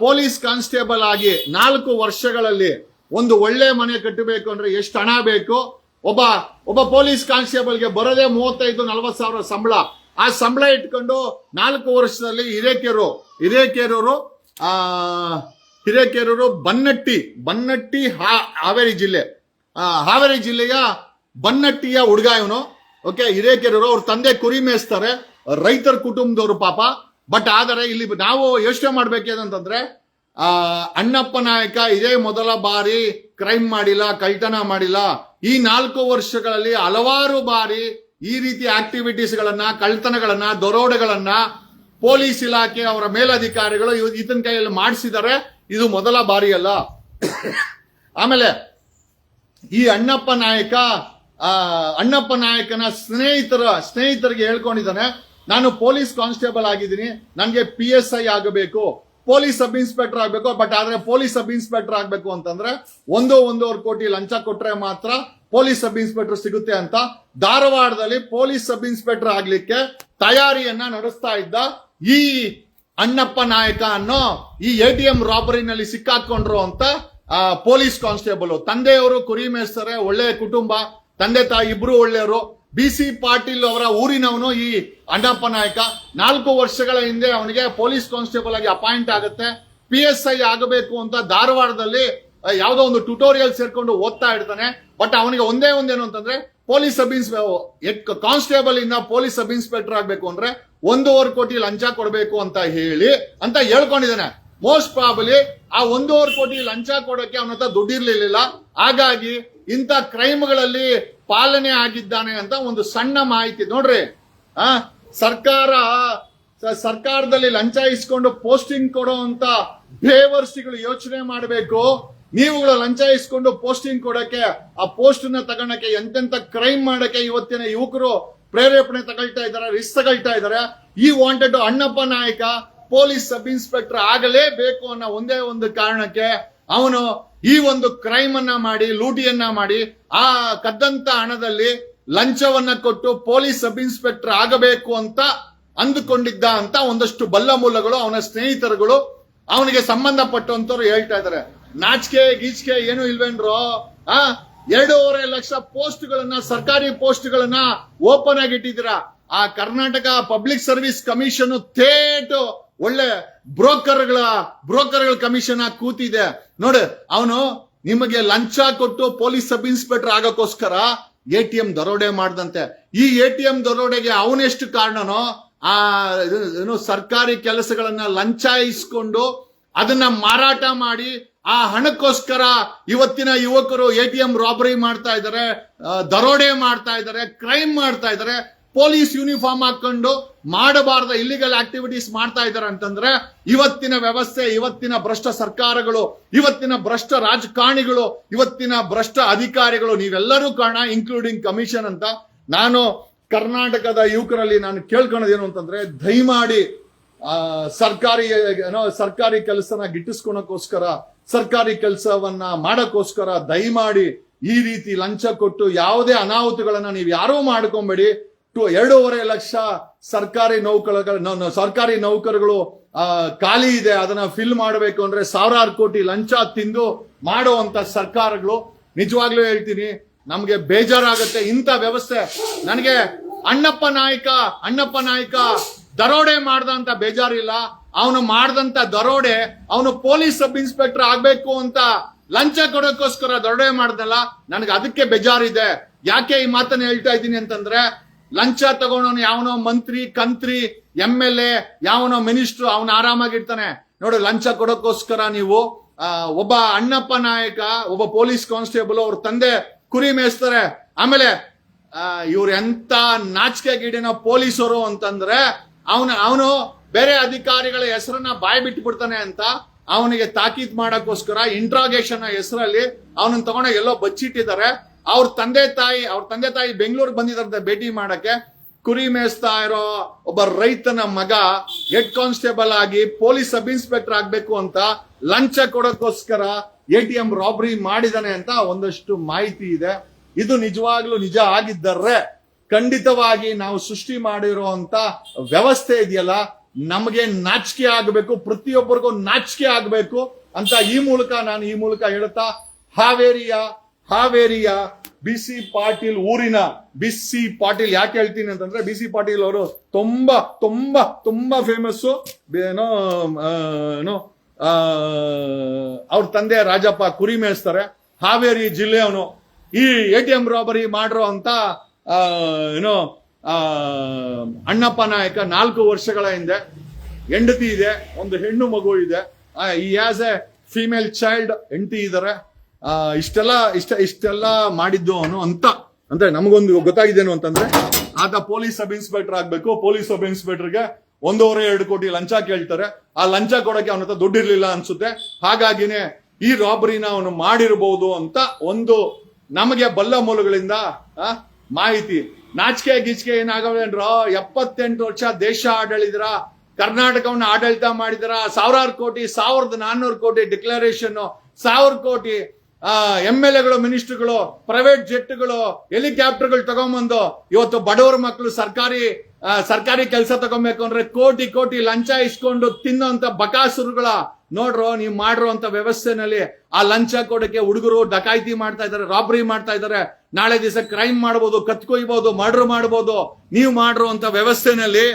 ಪೊಲೀಸ್ ಕಾನ್ಸ್ಟೇಬಲ್ ಆಗಿ 4 ವರ್ಷಗಳಲ್ಲಿ ಒಂದು ಒಳ್ಳೆ ಮನೆ ಕಟ್ಟಬೇಕು ಅಂದ್ರೆ ಎಷ್ಟು ಹಣ ಬೇಕು? ಒಬ್ಬ ಪೊಲೀಸ್ ಕಾನ್ಸ್ಟೇಬಲ್ಗೆ ಬರೋದೇ 35-40 ಸಾವಿರ ಸಂಬಳ. ಆ ಸಂಬಳ ಇಟ್ಕೊಂಡು 4 ವರ್ಷದಲ್ಲಿ ಹಿರೇಕೆರೂರು ಬನ್ನಟ್ಟಿ ಹಾವೇರಿ ಜಿಲ್ಲೆಯ ಬನ್ನಟ್ಟಿಯ ಹುಡುಗ ಇವನು. ಓಕೆ, ಹಿರೇಕೆರೂರು. ಅವ್ರ ತಂದೆ ಕುರಿ ಮೇಯಿಸ್ತಾರೆ, ರೈತರ ಕುಟುಂಬದವರು ಪಾಪ. ಬಟ್ ಆದರೆ ಇಲ್ಲಿ ನಾವು ಯೋಚನೆ ಮಾಡ್ಬೇಕೇನಂತಂದ್ರೆ ಅಣ್ಣಪ್ಪ ನಾಯಕ ಇದೇ ಮೊದಲ ಬಾರಿ ಕ್ರೈಮ್ ಮಾಡಿಲ್ಲ, ಕಳ್ತನ ಮಾಡಿಲ್ಲ. ಈ 4 ವರ್ಷಗಳಲ್ಲಿ ಹಲವಾರು ಬಾರಿ ಈ ರೀತಿ ಆಕ್ಟಿವಿಟೀಸ್ ಗಳನ್ನ, ಕಳ್ತನಗಳನ್ನ, ದರೋಡೆಗಳನ್ನ ಪೊಲೀಸ್ ಇಲಾಖೆ ಅವರ ಮೇಲಧಿಕಾರಿಗಳು ಈತನ ಕೈಯಲ್ಲಿ ಮಾಡಿಸಿದ್ದಾರೆ. ಇದು ಮೊದಲ ಬಾರಿ ಅಲ್ಲ. ಆಮೇಲೆ ಈ ಅಣ್ಣಪ್ಪ ನಾಯಕನ ಸ್ನೇಹಿತರಿಗೆ ಹೇಳ್ಕೊಂಡಿದ್ದಾನೆ, ನಾನು ಪೊಲೀಸ್ ಕಾನ್ಸ್ಟೇಬಲ್ ಆಗಿದ್ದೀನಿ, ನನಗೆ PSI ಆಗಬೇಕು, ಪೊಲೀಸ್ ಸಬ್ ಇನ್ಸ್ಪೆಕ್ಟರ್ ಆಗಬೇಕು. ಬಟ್ ಆದ್ರೆ ಪೊಲೀಸ್ ಸಬ್ ಇನ್ಸ್ಪೆಕ್ಟರ್ ಆಗಬೇಕು ಅಂತಂದ್ರೆ 1.5 ಕೋಟಿ ಲಂಚ ಕೊಟ್ರೆ ಮಾತ್ರ ಪೊಲೀಸ್ ಸಬ್ ಇನ್ಸ್ಪೆಕ್ಟರ್ ಸಿಗುತ್ತೆ ಅಂತ ಧಾರವಾಡದಲ್ಲಿ ಪೊಲೀಸ್ ಸಬ್ ಇನ್ಸ್ಪೆಕ್ಟರ್ ಆಗ್ಲಿಕ್ಕೆ ತಯಾರಿಯನ್ನ ನಡೆಸ್ತಾ ಇದ್ದ ಈ ಅಣ್ಣಪ್ಪ ನಾಯಕ ಅನ್ನೋ ಈ ATM ರಾಬರಿನಲ್ಲಿ ಸಿಕ್ಕಾಕೊಂಡ್ರು ಅಂತ ಪೊಲೀಸ್ ಕಾನ್ಸ್ಟೇಬಲ್. ತಂದೆಯವರು ಕುರಿ ಮೇಯಿಸ್ತಾರೆ, ಒಳ್ಳೆ ಕುಟುಂಬ, ತಂದೆ ತಾಯಿ ಇಬ್ರು ಒಳ್ಳೆಯವರು. BC ಪಾಟೀಲ್ ಅವರ ಊರಿನವನು ಈ ಅಣ್ಣಪ್ಪ ನಾಯಕ. 4 ವರ್ಷಗಳ ಹಿಂದೆ ಅವನಿಗೆ ಪೊಲೀಸ್ ಕಾನ್ಸ್ಟೇಬಲ್ ಆಗಿ ಅಪಾಯಿಂಟ್ ಆಗುತ್ತೆ. PSI ಆಗಬೇಕು ಅಂತ ಧಾರವಾಡದಲ್ಲಿ ಯಾವುದೋ ಒಂದು ಟ್ಯುಟೋರಿಯಲ್ ಸೇರ್ಕೊಂಡು ಓದ್ತಾ ಇರ್ತಾನೆ. ಬಟ್ ಅವನಿಗೆ ಒಂದೇನು ಅಂತಂದ್ರೆ ಪೊಲೀಸ್ ಸಬ್ ಕಾನ್ಸ್ಟೇಬಲ್ ಇಂದ ಪೊಲೀಸ್ ಸಬ್ ಇನ್ಸ್ಪೆಕ್ಟರ್ ಆಗ್ಬೇಕು ಅಂದ್ರೆ 1.5 ಕೋಟಿ ಲಂಚ ಕೊಡಬೇಕು ಅಂತ ಹೇಳ್ಕೊಂಡಿದ್ದಾನೆ. ಮೋಸ್ಟ್ ಪ್ರಾಬಲಿ ಆ 1.5 ಕೋಟಿ ಲಂಚ ಕೊಡೋಕೆ ಅವನ ಹತ್ರ ದುಡ್ಡಿರ್ಲಿಲ್ಲ. ಹಾಗಾಗಿ ಇಂಥ ಕ್ರೈಮ್ಗಳಲ್ಲಿ ಪಾಲನೆ ಆಗಿದ್ದಾನೆ ಅಂತ ಒಂದು ಸಣ್ಣ ಮಾಹಿತಿ ನೋಡ್ರಿ. ಸರ್ಕಾರದಲ್ಲಿ ಲಂಚ ಇಸ್ಕೊಂಡು ಪೋಸ್ಟಿಂಗ್ ಕೊಡುವಂತ ಬೇವರ್ಸಿಗಳು ಯೋಚನೆ ಮಾಡಬೇಕು. ನೀವುಗಳ ಲಂಚ ಇಸ್ಕೊಂಡು ಪೋಸ್ಟಿಂಗ್ ಕೊಡಕ್ಕೆ, ಆ ಪೋಸ್ಟ್ ನ ತಗೊಳಕ್ಕೆ, ಎಂತೆಂತ ಕ್ರೈಮ್ ಮಾಡಕ್ಕೆ ಇವತ್ತಿನ ಯುವಕರು ಪ್ರೇರೇಪಣೆ ತಗೊಳ್ತಾ ಇದ್ದಾರೆ, ರಿಸ್ಕ್ ತಗೊಳ್ತಾ ಇದ್ದಾರೆ. ಈ ವಾಂಟೆಡ್ ಅಣ್ಣಪ್ಪ ನಾಯಕ ಪೊಲೀಸ್ ಸಬ್ ಇನ್ಸ್ಪೆಕ್ಟರ್ ಆಗಲೇಬೇಕು ಅನ್ನೋ ಒಂದೇ ಒಂದು ಕಾರಣಕ್ಕೆ ಅವನು ಈ ಒಂದು ಕ್ರೈಮ್ ಅನ್ನ ಮಾಡಿ, ಲೂಟಿಯನ್ನ ಮಾಡಿ, ಆ ಕದ್ದಂತ ಹಣದಲ್ಲಿ ಲಂಚವನ್ನ ಕೊಟ್ಟು ಪೊಲೀಸ್ ಸಬ್ ಇನ್ಸ್ಪೆಕ್ಟರ್ ಆಗಬೇಕು ಅಂತ ಅಂದುಕೊಂಡಿದ್ದ ಅಂತ ಒಂದಷ್ಟು ಬಲ್ಲ ಮೂಲಗಳು, ಅವನ ಸ್ನೇಹಿತರುಗಳು, ಅವನಿಗೆ ಸಂಬಂಧಪಟ್ಟಂತವ್ರು ಹೇಳ್ತಾ ಇದ್ದಾರೆ. ನಾಚಿಕೆ ಗೀಚಿಕೆ ಏನು ಇಲ್ವೇನ್ರೋ? 2.5 ಲಕ್ಷ ಪೋಸ್ಟ್ಗಳನ್ನ, ಸರ್ಕಾರಿ ಪೋಸ್ಟ್ಗಳನ್ನ ಓಪನ್ ಆಗಿ ಇಟ್ಟಿದ್ದೀರಾ. ಆ ಕರ್ನಾಟಕ ಪಬ್ಲಿಕ್ ಸರ್ವಿಸ್ ಕಮಿಷನ್ ಥೇಟ್ ಒಳ್ಳೆ ಬ್ರೋಕರ್ಗಳ ಕಮಿಷನ್ ಕೂತಿದೆ ನೋಡಿ. ಅವನು ನಿಮಗೆ ಲಂಚ ಕೊಟ್ಟು ಪೊಲೀಸ್ ಸಬ್ ಇನ್ಸ್ಪೆಕ್ಟರ್ ಆಗಕ್ಕೋಸ್ಕರ ATM ದರೋಡೆ ಮಾಡ್ದಂತೆ. ಈ ATM ದರೋಡೆಗೆ ಅವನೆಷ್ಟು ಕಾರಣನೋ, ಸರ್ಕಾರಿ ಕೆಲಸಗಳನ್ನ ಲಂಚ ಇಸ್ಕೊಂಡು ಅದನ್ನ ಮಾರಾಟ ಮಾಡಿ ಆ ಹಣಕ್ಕೋಸ್ಕರ ಇವತ್ತಿನ ಯುವಕರು ATM ರಾಬರಿ ಮಾಡ್ತಾ ಇದ್ದಾರೆ, ದರೋಡೆ ಮಾಡ್ತಾ ಇದ್ದಾರೆ, ಕ್ರೈಮ್ ಮಾಡ್ತಾ ಇದ್ದಾರೆ. ಪೊಲೀಸ್ ಯೂನಿಫಾರ್ಮ್ ಹಾಕೊಂಡು ಮಾಡಬಾರದ ಇಲ್ಲಿಗಲ್ ಆಕ್ಟಿವಿಟೀಸ್ ಮಾಡ್ತಾ ಇದ್ದಾರೆ ಅಂತಂದ್ರೆ ಇವತ್ತಿನ ವ್ಯವಸ್ಥೆ, ಇವತ್ತಿನ ಭ್ರಷ್ಟ ಸರ್ಕಾರಗಳು, ಇವತ್ತಿನ ಭ್ರಷ್ಟ ರಾಜಕಾರಣಿಗಳು, ಇವತ್ತಿನ ಭ್ರಷ್ಟ ಅಧಿಕಾರಿಗಳು ನೀವೆಲ್ಲರೂ ಕಾರಣ, ಇನ್ಕ್ಲೂಡಿಂಗ್ ಕಮಿಷನ್ ಅಂತ. ನಾನು ಕರ್ನಾಟಕದ ಯುವಕರಲ್ಲಿ ನಾನು ಕೇಳ್ಕೊಳ್ಳೋದೇನು ಅಂತಂದ್ರೆ, ದಯಮಾಡಿ ಸರ್ಕಾರಿ ಕೆಲಸನ ಗಿಟ್ಟಿಸ್ಕೊಳಕ್ಕೋಸ್ಕರ, ಸರ್ಕಾರಿ ಕೆಲಸವನ್ನ ಮಾಡಕ್ಕೋಸ್ಕರ ದಯಮಾಡಿ ಈ ರೀತಿ ಲಂಚ ಕೊಟ್ಟು ಯಾವುದೇ ಅನಾಹುತಗಳನ್ನ ನೀವು ಯಾರೂ ಮಾಡ್ಕೊಂಬೇಡಿ. 2.5 ಲಕ್ಷ ಸರ್ಕಾರಿ ನೌಕರಗಳು ಖಾಲಿ ಇದೆ, ಅದನ್ನ ಫಿಲ್ ಮಾಡಬೇಕು ಅಂದ್ರೆ ಸಾವಿರಾರು ಕೋಟಿ ಲಂಚ ತಿಂದು ಮಾಡುವಂತ ಸರ್ಕಾರಗಳು. ನಿಜವಾಗ್ಲೂ ಹೇಳ್ತೀನಿ, ನಮ್ಗೆ ಬೇಜಾರಾಗತ್ತೆ ಇಂಥ ವ್ಯವಸ್ಥೆ. ನನಗೆ ಅಣ್ಣಪ್ಪ ನಾಯ್ಕ ದರೋಡೆ ಮಾಡ್ದಂತ ಬೇಜಾರಿಲ್ಲ. ಅವನು ಮಾಡ್ದಂತ ದರೋಡೆ, ಅವನು ಪೊಲೀಸ್ ಸಬ್ ಇನ್ಸ್ಪೆಕ್ಟರ್ ಆಗ್ಬೇಕು ಅಂತ ಲಂಚ ಕೊಡೋಕ್ಕೋಸ್ಕರ ದರೋಡೆ ಮಾಡ್ದಲ್ಲ, ನನಗೆ ಅದಕ್ಕೆ ಬೇಜಾರಿದೆ. ಯಾಕೆ ಈ ಮಾತನ್ನ ಹೇಳ್ತಾ ಇದ್ದೀನಿ ಅಂತಂದ್ರೆ, ಲಂಚ ತಗೊಂಡವನು ಯಾವನೋ ಮಂತ್ರಿ, ಕಂತ್ರಿ, MLA, ಯಾವನೋ ಮಿನಿಸ್ಟ್ರು, ಅವನು ಆರಾಮಾಗಿರ್ತಾನೆ. ನೋಡಿ, ಲಂಚ ಕೊಡೋಕ್ಕೋಸ್ಕರ ನೀವು ಒಬ್ಬ ಅಣ್ಣಪ್ಪ ನಾಯಕ, ಒಬ್ಬ ಪೊಲೀಸ್ ಕಾನ್ಸ್ಟೇಬಲ್, ಅವ್ರ ತಂದೆ ಕುರಿ ಮೇಯಿಸ್ತಾರೆ. ಆಮೇಲೆ ಇವ್ರು ಎಂತ ನಾಚಿಕೆಗೀಡಿನ ಪೊಲೀಸರು ಅಂತಂದ್ರೆ, ಅವನು ಬೇರೆ ಅಧಿಕಾರಿಗಳ ಹೆಸರನ್ನ ಬಾಯಿ ಬಿಟ್ಬಿಡ್ತಾನೆ ಅಂತ ಅವನಿಗೆ ತಾಕೀತ್ ಮಾಡಕ್ಕೋಸ್ಕರ ಇಂಟ್ರಾಗೇಷನ್ ಹೆಸರಲ್ಲಿ ಅವನನ್ನ ತಗೊಂಡಾಗ ಎಲ್ಲೋ ಬಚ್ಚಿಟ್ಟಿದ್ದಾರೆ. ಅವ್ರ ತಂದೆ ತಾಯಿ ಬೆಂಗಳೂರಿಗೆ ಬಂದಿದ್ದಾರೆ ಭೇಟಿ ಮಾಡಕ್ಕೆ. ಕುರಿ ಮೇಯಿಸ್ತಾ ಇರೋ ಒಬ್ಬ ರೈತನ ಮಗ ಹೆಡ್ ಕಾನ್ಸ್ಟೇಬಲ್ ಆಗಿ ಪೊಲೀಸ್ ಸಬ್ ಇನ್ಸ್ಪೆಕ್ಟರ್ ಆಗ್ಬೇಕು ಅಂತ ಲಂಚ ಕೊಡೋಕ್ಕೋಸ್ಕರ ATM ರಾಬರಿ ಮಾಡಿದಾನೆ ಅಂತ ಒಂದಷ್ಟು ಮಾಹಿತಿ ಇದೆ. ಇದು ನಿಜವಾಗ್ಲೂ ನಿಜ ಆಗಿದ್ದರೆ ಖಂಡಿತವಾಗಿ ನಾವು ಸೃಷ್ಟಿ ಮಾಡಿರುವಂತ ವ್ಯವಸ್ಥೆ ಇದೆಯಲ್ಲ, ನಮಗೆ ನಾಚಿಕೆ ಆಗಬೇಕು, ಪ್ರತಿಯೊಬ್ಬರಿಗೂ ನಾಚಿಕೆ ಆಗಬೇಕು ಅಂತ ಈ ಮೂಲಕ ಹೇಳುತ್ತಾ, ಹಾವೇರಿಯ BC ಪಾಟೀಲ್ ಊರಿನ BC ಪಾಟೀಲ್ ಯಾಕೆ ಹೇಳ್ತೀನಿ ಅಂತಂದ್ರೆ, BC ಪಾಟೀಲ್ ಅವರು ತುಂಬಾ ತುಂಬಾ ತುಂಬಾ ಫೇಮಸ್. ಅವ್ರ ತಂದೆ ರಾಜಪ್ಪ ಕುರಿ ಮೇಯಿಸ್ತಾರೆ. ಹಾವೇರಿ ಜಿಲ್ಲೆಯವನು. ಈ ATM ರಾಬರಿ ಮಾಡಿರೋ ಅಂತ ಅಣ್ಣಪ್ಪ ನಾಯಕ 4 ವರ್ಷಗಳ ಹಿಂದೆ ಹೆಂಡತಿ ಇದೆ, ಒಂದು ಹೆಣ್ಣು ಮಗು ಇದೆ. ಈ ಆಸ್ ಎ ಫಿಮೇಲ್ ಚೈಲ್ಡ್ ಹೆಂಡತಿ ಇದ್ದಾರೆ. ಇಷ್ಟೆಲ್ಲ ಮಾಡಿದ್ದು ಅವನು ಅಂತ ಅಂದ್ರೆ ನಮಗೊಂದು ಗೊತ್ತಾಗಿದ್ದೇನು ಅಂತಂದ್ರೆ, ಆತ ಪೊಲೀಸ್ ಸಬ್ ಇನ್ಸ್ಪೆಕ್ಟರ್ ಆಗ್ಬೇಕು. ಪೊಲೀಸ್ ಸಬ್ ಇನ್ಸ್ಪೆಕ್ಟರ್ಗೆ 1.5-2 ಕೋಟಿ ಲಂಚ ಕೇಳ್ತಾರೆ. ಆ ಲಂಚ ಕೊಡಕ್ಕೆ ಅವನ ಹತ್ರ ದುಡ್ಡಿರ್ಲಿಲ್ಲ ಅನ್ಸುತ್ತೆ. ಹಾಗಾಗಿನೇ ಈ ರಾಬರಿನ ಅವನು ಮಾಡಿರಬಹುದು ಅಂತ ಒಂದು ನಮಗೆ ಬಲ್ಲ ಮೂಲಗಳಿಂದ ಮಾಹಿತಿ. ನಾಚಿಕೆ ಗೀಚಿಕೆ ಏನಾಗವೇನ್ರೋ, 78 ವರ್ಷ ದೇಶ ಆಡಳಿದ್ರ, ಕರ್ನಾಟಕವನ್ನ ಆಡಳಿತ ಮಾಡಿದ್ರ, 1000 ಕೋಟಿ 1400 ಕೋಟಿ ಡಿಕ್ಲರೇಷನ್, 1000 ಕೋಟಿ MLAಗಳು, ಮಿನಿಸ್ಟರ್ಗಳು, ಪ್ರೈವೇಟ್ ಜೆಟ್ಗಳು, ಹೆಲಿಕಾಪ್ಟರ್ಗಳು ತಗೊಂಬಂದು ಇವತ್ತು ಬಡವರ ಮಕ್ಕಳು ಸರ್ಕಾರಿ ಕೆಲಸ ತಗೊಬೇಕು ಅಂದ್ರೆ ಕೋಟಿ ಲಂಚ ಇಸ್ಕೊಂಡು ತಿನ್ನೋಂತ ಬಕಾಸುರುಗಳ ನೋಡ್ರೋ ನೀವು ಮಾಡಿರುವಂತ ವ್ಯವಸ್ಥೆನಲ್ಲಿ. ಆ ಲಂಚ ಕೊಡಕ್ಕೆ ಹುಡುಗರು ಡಕಾಯಿತಿ ಮಾಡ್ತಾ ಇದ್ದಾರೆ, ರಾಬರಿ ಮಾಡ್ತಾ ಇದ್ದಾರೆ. ನಾಳೆ ದಿವಸ ಕ್ರೈಮ್ ಮಾಡಬಹುದು, ಕತ್ಕೊಯ್ಬಹುದು, ಮರ್ಡರ್ ಮಾಡಬಹುದು. ನೀವು ಮಾಡಿರುವಂತ ವ್ಯವಸ್ಥೆನಲ್ಲಿ,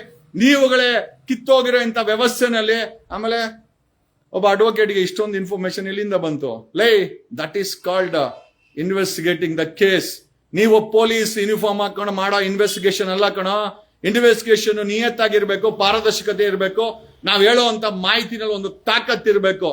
ನೀವುಗಳೇ ಕಿತ್ತೋಗಿರೋ ಇಂಥ ವ್ಯವಸ್ಥೆನಲ್ಲಿ. ಆಮೇಲೆ ಒಬ್ಬ ಅಡ್ವೊಕೇಟ್ಗೆ ಇಷ್ಟೊಂದು ಇನ್ಫಾರ್ಮೇಶನ್ ಎಲ್ಲಿಂದ ಬಂತು? That is called investigating the case. ನೀವು ಪೊಲೀಸ್ ಯೂನಿಫಾರ್ಮ್ ಹಾಕೊಂಡು ಮಾಡೋ ಇನ್ವೆಸ್ಟಿಗೇಷನ್ ಅಲ್ಲ ಕಣೋ. ಇನ್ವೆಸ್ಟಿಗೇಷನ್ ನಿಯತ್ತಾಗಿರ್ಬೇಕು, ಪಾರದರ್ಶಕತೆ ಇರಬೇಕು. ನಾವ್ ಹೇಳುವಂತ ಮಾಹಿತಿನಲ್ಲಿ ಒಂದು ತಾಕತ್ ಇರಬೇಕು.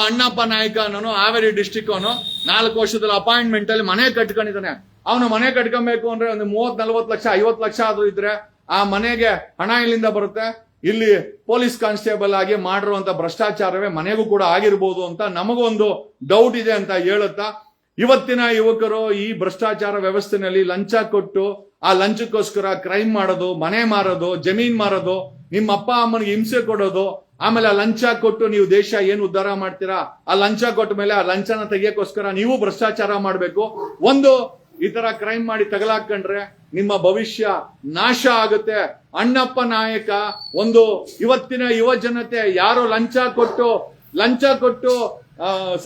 ಅಣ್ಣಪ್ಪ ನಾಯಕ ಅನ್ನೋನು ಹಾವೇರಿ ಡಿಸ್ಟಿಕ್ ಅವನು 4 ವರ್ಷದ ಅಪಾಯಿಂಟ್ಮೆಂಟ್ ಅಲ್ಲಿ ಮನೆ ಕಟ್ಕೊಂಡಿದ್ದಾನೆ. ಅವನು ಮನೆ ಕಟ್ಕೊಬೇಕು ಅಂದ್ರೆ ಒಂದು 30-40 ಲಕ್ಷ 50 ಲಕ್ಷ ಆದ್ರೂ ಇದ್ರೆ ಆ ಮನೆಗೆ ಹಣ ಇಲ್ಲಿಂದ ಬರುತ್ತೆ. ಇಲ್ಲಿ ಪೊಲೀಸ್ ಕಾನ್ಸ್ಟೇಬಲ್ ಆಗಿ ಮಾಡಿರುವಂತ ಭ್ರಷ್ಟಾಚಾರವೇ ಮನೆಗೂ ಕೂಡ ಆಗಿರ್ಬೋದು ಅಂತ ನಮಗೊಂದು ಡೌಟ್ ಇದೆ ಅಂತ ಹೇಳುತ್ತಾ, ಇವತ್ತಿನ ಯುವಕರು ಈ ಭ್ರಷ್ಟಾಚಾರ ವ್ಯವಸ್ಥೆನಲ್ಲಿ ಲಂಚ ಕೊಟ್ಟು ಆ ಲಂಚಕ್ಕೋಸ್ಕರ ಕ್ರೈಮ್ ಮಾಡೋದು, ಮನೆ ಮಾರೋದು, ಜಮೀನ್ ಮಾರೋದು, ನಿಮ್ಮ ಅಪ್ಪ ಅಮ್ಮನಿಗೆ ಹಿಂಸೆ ಕೊಡೋದು, ಆಮೇಲೆ ಆ ಲಂಚ ಕೊಟ್ಟು ನೀವು ದೇಶ ಏನು ಉದ್ಧಾರ ಮಾಡ್ತೀರಾ, ಆ ಲಂಚ ಕೊಟ್ಟ ಮೇಲೆ ಆ ಲಂಚನ ತೆಗಿಯೋಕ್ಕೋಸ್ಕರ ನೀವು ಭ್ರಷ್ಟಾಚಾರ ಮಾಡಬೇಕು. ಈ ತರ ಕ್ರೈಮ್ ಮಾಡಿ ತಗಲಾಕೊಂಡ್ರೆ ನಿಮ್ಮ ಭವಿಷ್ಯ ನಾಶ ಆಗುತ್ತೆ. ಅಣ್ಣಪ್ಪ ನಾಯಕ ಇವತ್ತಿನ ಯುವ ಜನತೆ ಯಾರು ಲಂಚ ಕೊಟ್ಟು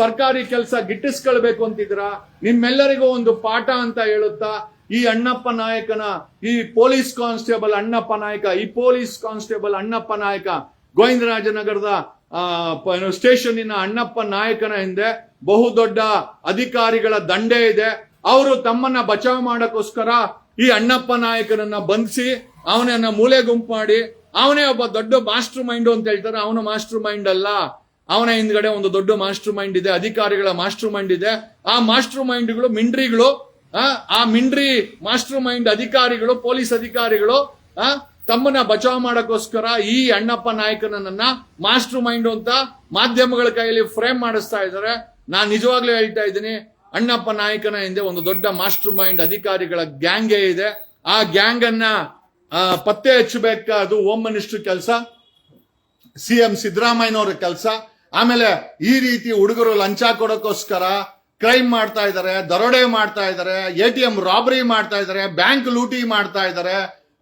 ಸರ್ಕಾರಿ ಕೆಲಸ ಗಿಟ್ಟಿಸ್ಕೊಳ್ಬೇಕು ಅಂತಿದ್ರ, ನಿಮ್ಮೆಲ್ಲರಿಗೂ ಒಂದು ಪಾಠ ಅಂತ ಹೇಳುತ್ತಾ, ಈ ಅಣ್ಣಪ್ಪ ನಾಯಕನ ಈ ಪೊಲೀಸ್ ಕಾನ್ಸ್ಟೇಬಲ್ ಅಣ್ಣಪ್ಪ ನಾಯಕ ಗೋವಿಂದರಾಜನಗರದ ಸ್ಟೇಷನ್ನಿನ ಅಣ್ಣಪ್ಪ ನಾಯಕನ ಹಿಂದೆ ಬಹುದೊಡ್ಡ ಅಧಿಕಾರಿಗಳ ದಂಡೆ ಇದೆ. ಅವರು ತಮ್ಮನ್ನ ಬಚಾವ್ ಮಾಡಕ್ಕೋಸ್ಕರ ಈ ಅಣ್ಣಪ್ಪ ನಾಯಕನನ್ನ ಬಂಧಿಸಿ ಅವನನ್ನ ಮೂಲೆ ಗುಂಪು ಮಾಡಿ, ಅವನೇ ಒಬ್ಬ ದೊಡ್ಡ ಮಾಸ್ಟರ್ ಮೈಂಡ್ ಅಂತ ಹೇಳ್ತಾರೆ. ಅವನು ಮಾಸ್ಟರ್ ಮೈಂಡ್ ಅಲ್ಲ, ಅವನ ಹಿಂದ್ಗಡೆ ಒಂದು ದೊಡ್ಡ ಮಾಸ್ಟರ್ ಮೈಂಡ್ ಇದೆ, ಅಧಿಕಾರಿಗಳ ಮಾಸ್ಟರ್ ಮೈಂಡ್ ಇದೆ. ಆ ಮಾಸ್ಟರ್ ಮೈಂಡ್ಗಳು ಮಿಂಡ್ರಿಗಳು, ಆ ಮಿಂಡ್ರಿ ಮಾಸ್ಟರ್ ಮೈಂಡ್ ಅಧಿಕಾರಿಗಳು, ಪೊಲೀಸ್ ಅಧಿಕಾರಿಗಳು ತಮ್ಮನ್ನ ಬಚಾವ್ ಮಾಡಕ್ಕೋಸ್ಕರ ಈ ಅಣ್ಣಪ್ಪ ನಾಯಕನನ್ನ ಮಾಸ್ಟರ್ ಮೈಂಡ್ ಅಂತ ಮಾಧ್ಯಮಗಳ ಕೈಯಲ್ಲಿ ಫ್ರೇಮ್ ಮಾಡಿಸ್ತಾ ಇದ್ದಾರೆ. ನಾನ್ ನಿಜವಾಗ್ಲೂ ಹೇಳ್ತಾ ಇದ್ದೀನಿ, ಅಣ್ಣಪ್ಪ ನಾಯಕನ ಹಿಂದೆ ಒಂದು ದೊಡ್ಡ ಮಾಸ್ಟರ್ ಮೈಂಡ್ ಅಧಿಕಾರಿಗಳ ಗ್ಯಾಂಗೇ ಇದೆ. ಆ ಗ್ಯಾಂಗ್ ಅನ್ನ ಪತ್ತೆ ಹಚ್ಚಬೇಕಾದು ಹೋಮ್ ಮಿನಿಸ್ಟರ್ ಕೆಲಸ, ಸಿಎಂ ಸಿದ್ದರಾಮಯ್ಯನವರ ಕೆಲಸ. ಆಮೇಲೆ ಈ ರೀತಿ ಹುಡುಗರು ಲಂಚ ಕೊಡೋಕ್ಕೋಸ್ಕರ ಕ್ರೈಮ್ ಮಾಡ್ತಾ ಇದ್ದಾರೆ, ದರೋಡೆ ಮಾಡ್ತಾ ಇದ್ದಾರೆ, ATM ರಾಬರಿ ಮಾಡ್ತಾ ಇದ್ದಾರೆ, ಬ್ಯಾಂಕ್ ಲೂಟಿ ಮಾಡ್ತಾ ಇದ್ದಾರೆ.